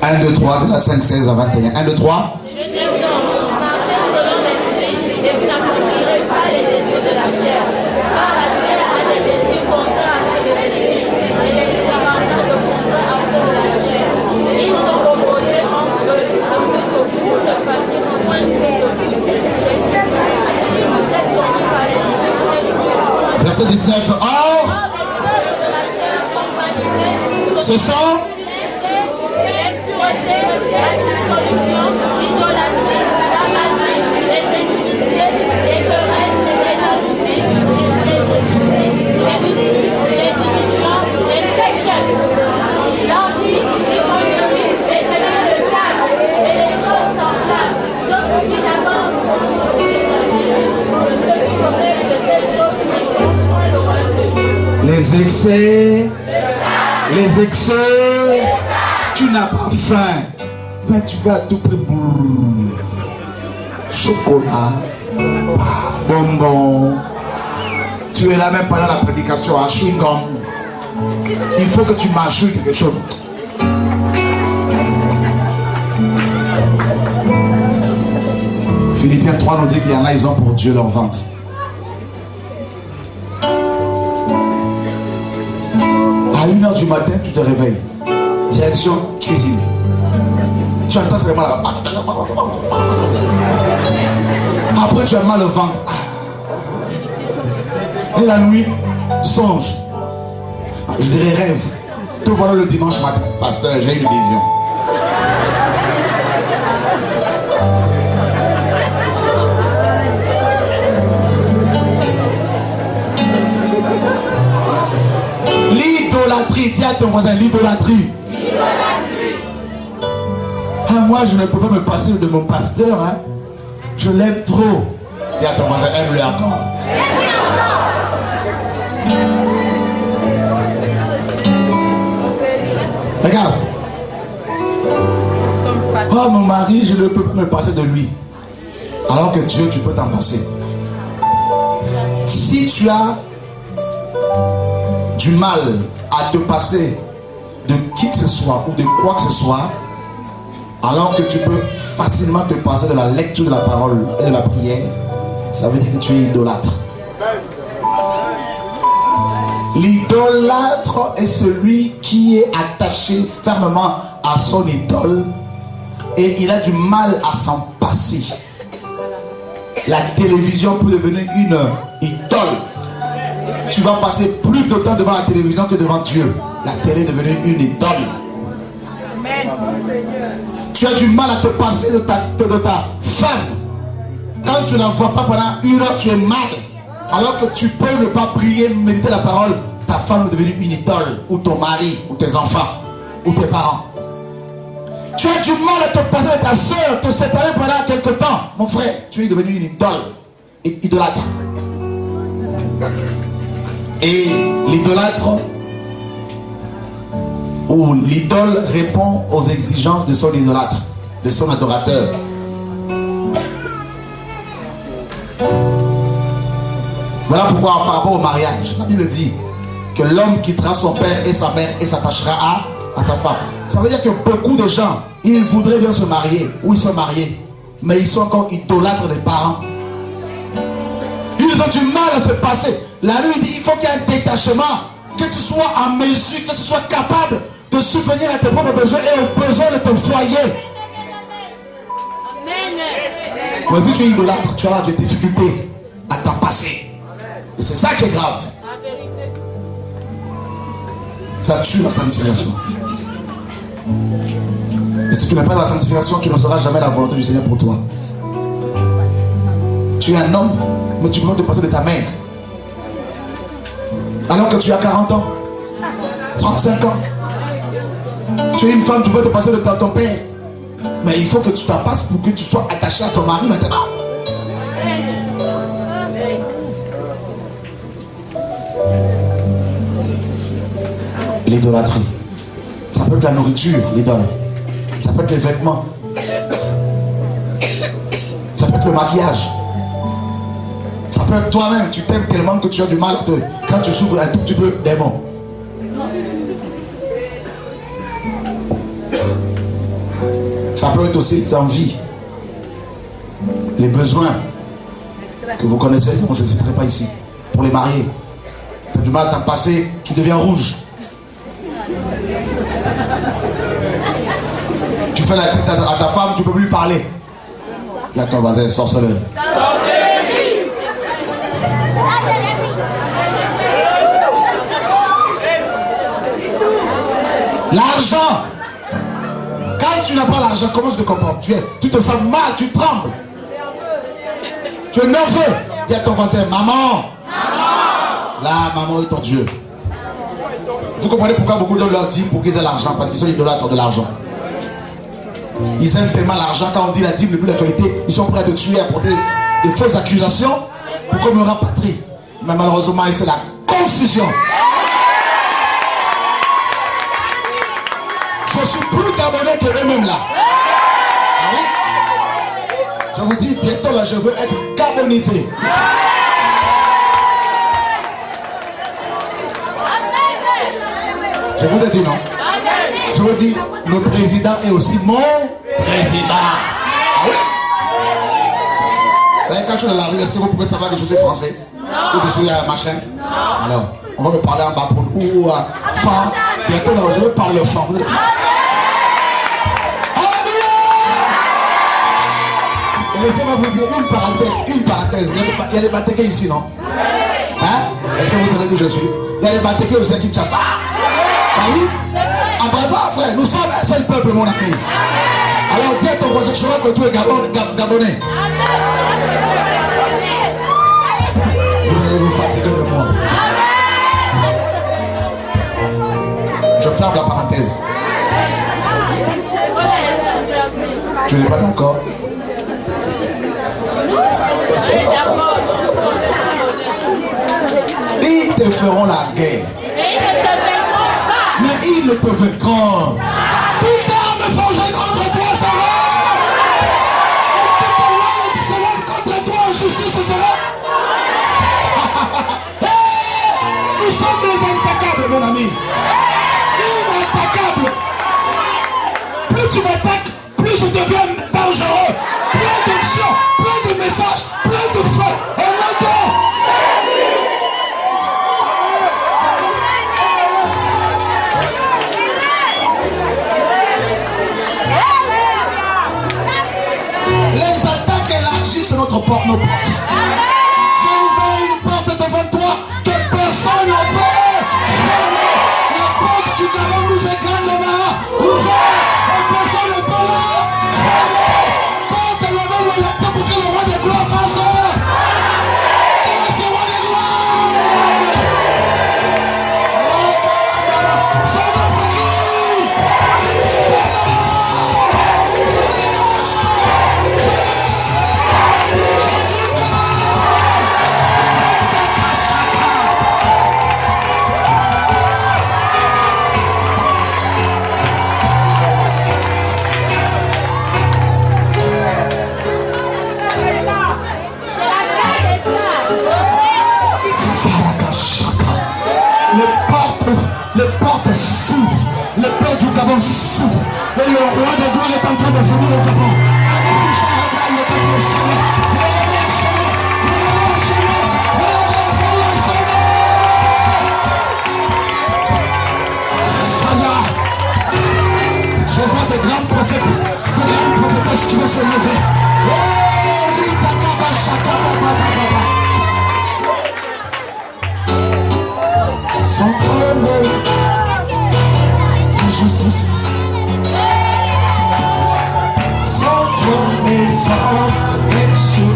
Un, 2, 3, Galates 5, 16 à 21. 1, 2, 3. Verset 19. Or, ce sont les divisions, les sectes, l'envie, les Les excès, tu n'as pas faim, mais tu vas à tout prix. Chocolat, bonbon. Tu es là même pendant la prédication à chewing-gum. Il faut que tu mâchouilles quelque chose. Philippiens 3 nous dit qu'il y en a, ils ont pour Dieu leur ventre. À 1h du matin, tu te réveilles. Direction cuisine. Tu entends seulement là. Après, tu as mal au ventre. Et la nuit, songe. Je dirais rêve. Te voilà le dimanche matin. Pasteur, j'ai une vision. L'idolâtrie, dis à ton voisin, l'idolâtrie. Ah, moi, je ne peux pas me passer de mon pasteur. Hein. Je l'aime trop. Dis à ton voisin, aime-le encore. Regarde. Oh, mon mari, je ne peux pas me passer de lui. Alors que Dieu, tu peux t'en passer. Si tu as du mal à te passer de qui que ce soit ou de quoi que ce soit, alors que tu peux facilement te passer de la lecture de la parole et de la prière, ça veut dire que tu es idolâtre. L'idolâtre est celui qui est attaché fermement à son idole et il a du mal à s'en passer. La télévision peut devenir une idole. Tu vas passer plus de temps devant la télévision que devant Dieu. La télé est devenue une idole. Amen. Tu as du mal à te passer de ta femme. Quand tu ne la vois pas pendant 1 heure, tu es mal. Alors que tu peux ne pas prier, méditer la parole, ta femme est devenue une idole, ou ton mari, ou tes enfants, ou tes parents. Tu as du mal à te passer de ta soeur, te séparer pendant quelque temps. Mon frère, tu es devenu une idole, idolâtre. Et l'idolâtre, ou l'idole répond aux exigences de son idolâtre, de son adorateur. Voilà pourquoi par rapport au mariage, la Bible dit que l'homme quittera son père et sa mère et s'attachera à sa femme. Ça veut dire que beaucoup de gens, ils voudraient bien se marier, ou ils sont mariés, mais ils sont encore idolâtres des parents. Ils ont du mal à se passer. La Bible dit il faut qu'il y ait un détachement, que tu sois en mesure, que tu sois capable de subvenir à tes propres besoins et aux besoins de ton foyer. Mais si tu es idolâtre, tu auras des difficultés à t'en passer. Et c'est ça qui est grave. Ça tue la sanctification. Et si tu n'as pas la sanctification, tu ne sauras jamais la volonté du Seigneur pour toi. Tu es un homme, mais tu peux pas te passer de ta mère. Alors que tu as 40 ans, 35 ans. Tu es une femme, tu peux te passer de ton père. Mais il faut que tu t'en passes pour que tu sois attaché à ton mari maintenant. L'idolâtrie. Ça peut être la nourriture, l'idole. Ça peut être les vêtements. Ça peut être le maquillage. Ça peut être toi-même. Tu t'aimes tellement que tu as du mal quand tu souffres un tout petit peu des mots. Ça peut être aussi les envies, les besoins que vous connaissez. Non, je ne citerai pas ici. Pour les mariés, tu as du mal à t'en passer, tu deviens rouge. Tu fais la tête à ta femme, tu ne peux plus lui parler. Il y a ton voisin, sorceleur. L'argent. Quand tu n'as pas l'argent, comment tu te comportes? Tu te sens mal, tu trembles. Tu es nerveux. Dis à ton voisin, maman. Là, maman est ton Dieu. Vous comprenez pourquoi beaucoup d'hommes leur disent pour qu'ils aient l'argent? Parce qu'ils sont idolâtres de l'argent. Ils aiment tellement l'argent, quand on dit la dîme n'est plus d'actualité, ils sont prêts à te tuer, à porter des fausses accusations pour qu'on me rapatrie. Mais malheureusement, c'est la confusion. suis plus Gabonais que eux-mêmes là. Ah oui? Je vous dis, bientôt là, je veux être gabonisé. Je vous ai dit non. Je vous dis, le président est aussi mon président. Ah oui? Quand je suis dans la rue, est-ce que vous pouvez savoir que je suis français? Ou je suis machin? Alors, on va me parler en bas pour nous ou fan. Bientôt là, je vais parler fan. Laissez-moi vous dire une parenthèse. Il y a des Batékés ici, non? Hein? Est-ce que vous savez d'où je suis? Il y a des Batékés aussi à Kinshasa. Ah oui? À Brazza, frère, nous sommes un seul peuple, mon ami. Alors dis à ton voisin, je crois que tu es Gabonais. Vous allez vous fatiguer de moi. Je ferme la parenthèse. Tu n'es pas d'accord? Ils te feront la guerre. Mais ils ne te vaincront. Toute arme forgée contre toi sera. Et toute langue qui se lève contre toi en justice sera. Nous sommes les inattaquables, mon ami. Inattaquables. Plus tu m'attaques, plus je deviens dangereux. Plein d'actions, plein de messages, plein de feu. Au nom de les attaques élargissent notre porte, nos portes. J'ai ouvert une porte devant toi que personne ne peut fermer. La porte du Gabon nous éclaire là. Ouvert, et personne ne peut la fermer. Porte le nom de la tête pour que le roi des gloires fasse. Qui est ce roi des gloires? Son nom c'est qui? Son nom. Les portes s'ouvrent, le père du Gabon s'ouvre, et le roi de gloire est en train de venir au Gabon. Je vois de grands prophètes, de grandes prophétesses qui vont se lever. Sans trembler, la justice. Sans trembler, fort et sous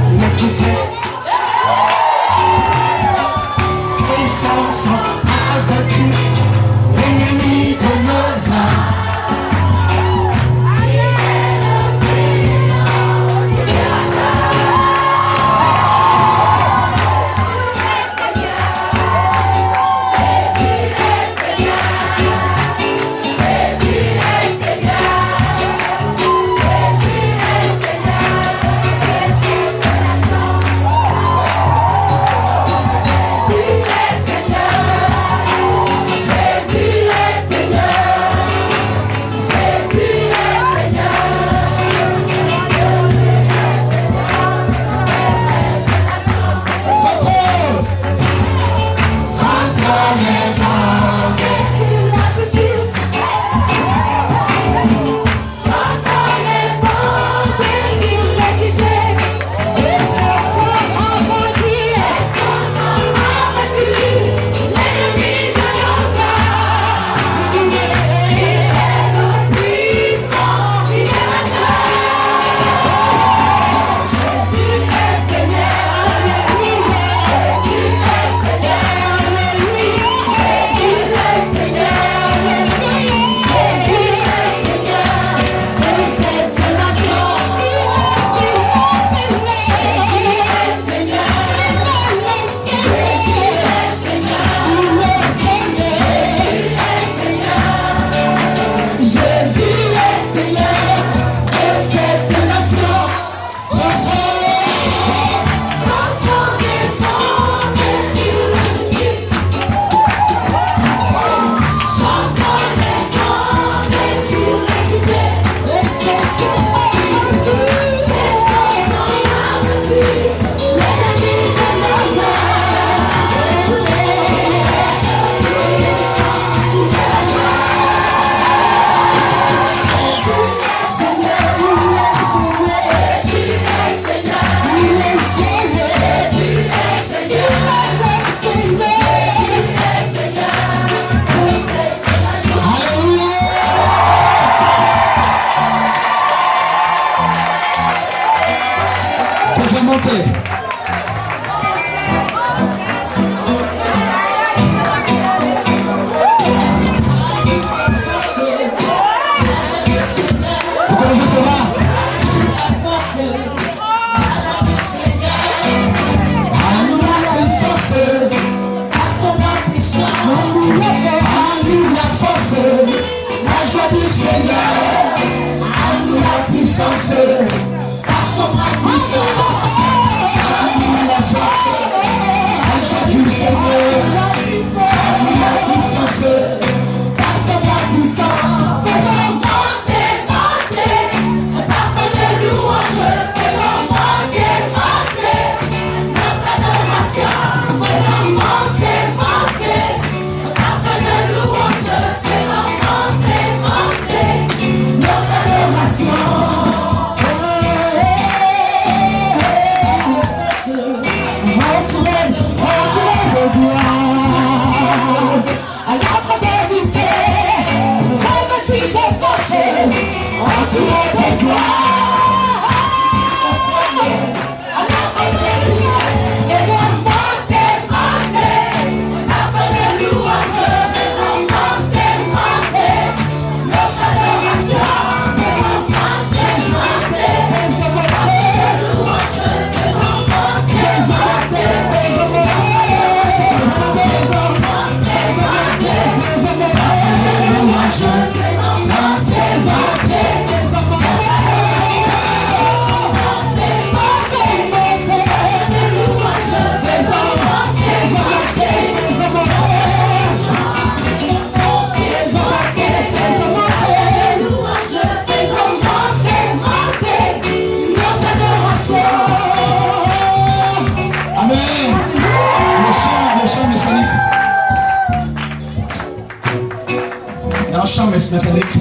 Messianique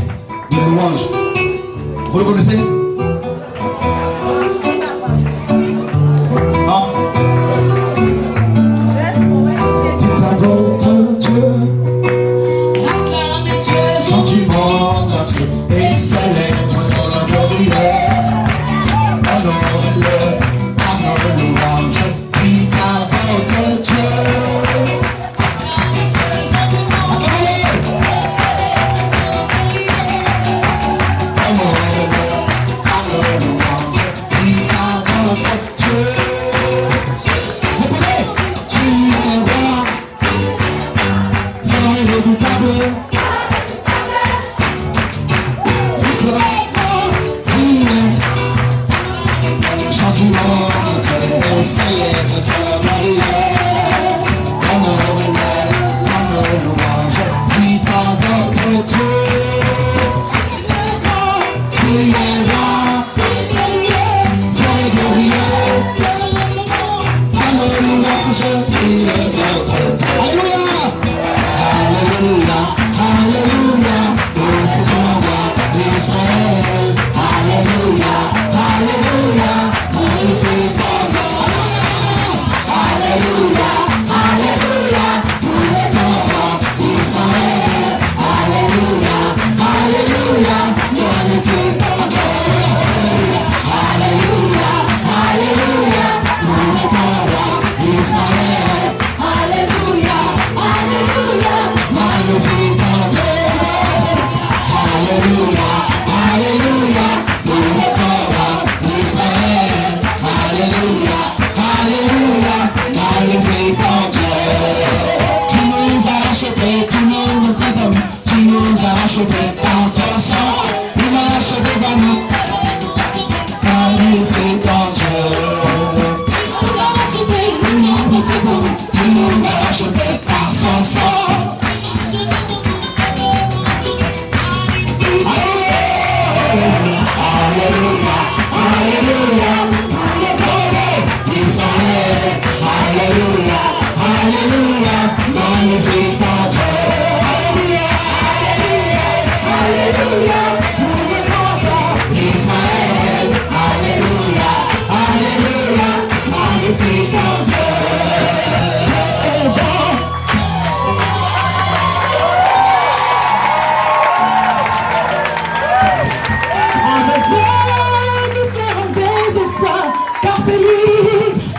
de louange. Vous le connaissez? Non? Dites à votre Dieu, chante du monde entier et célèbre son nom glorieux. Honore-le, honore louange. Dites à votre Dieu.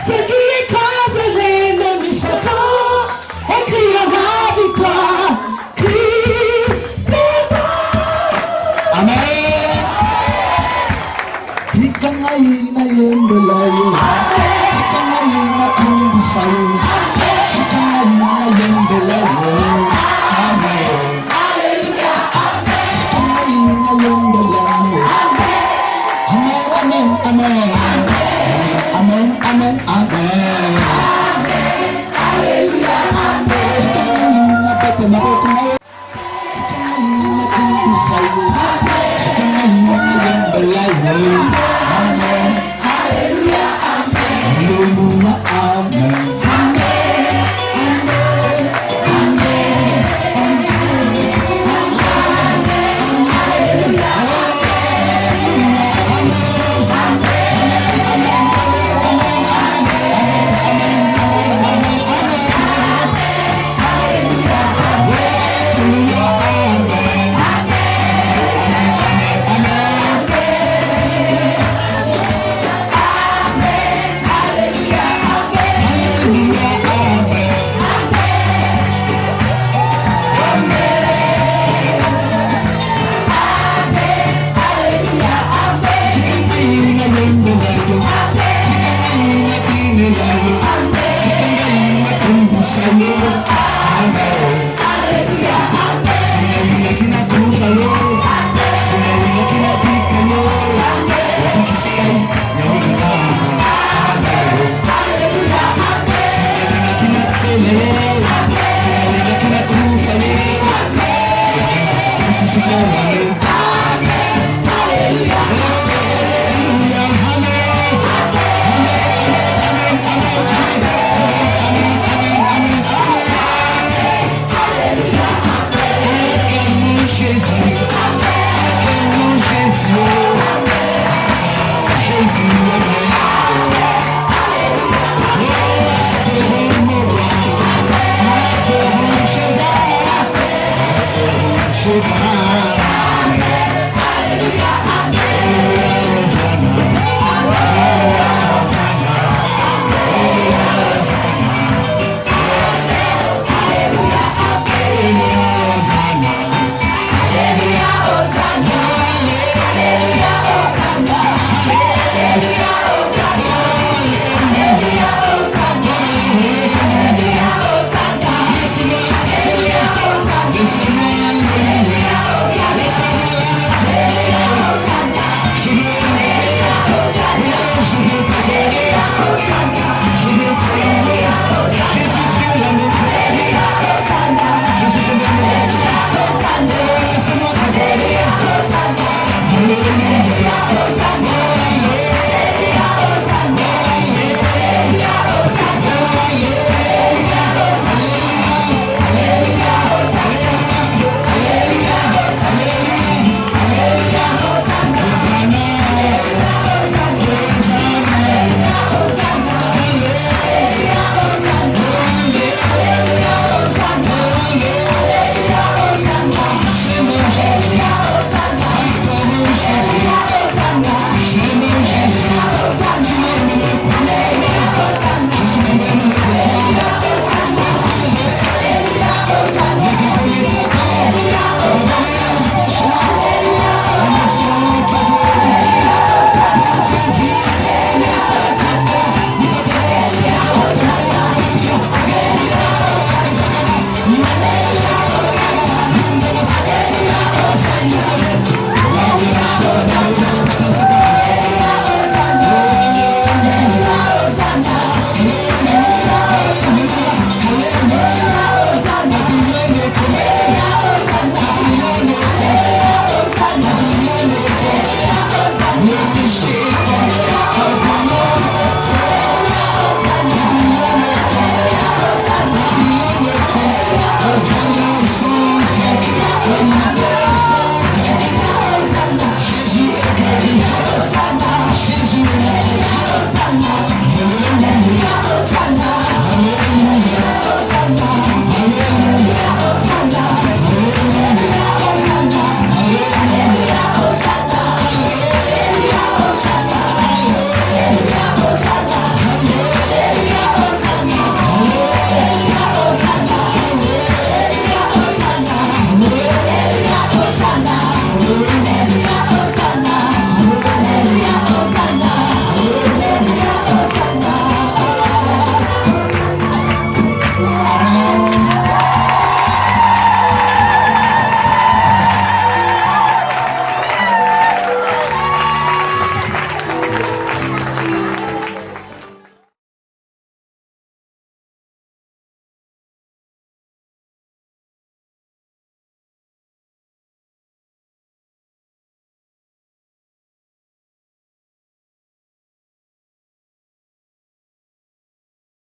C'est qui écrase les ennemis Satan et criera Jésus.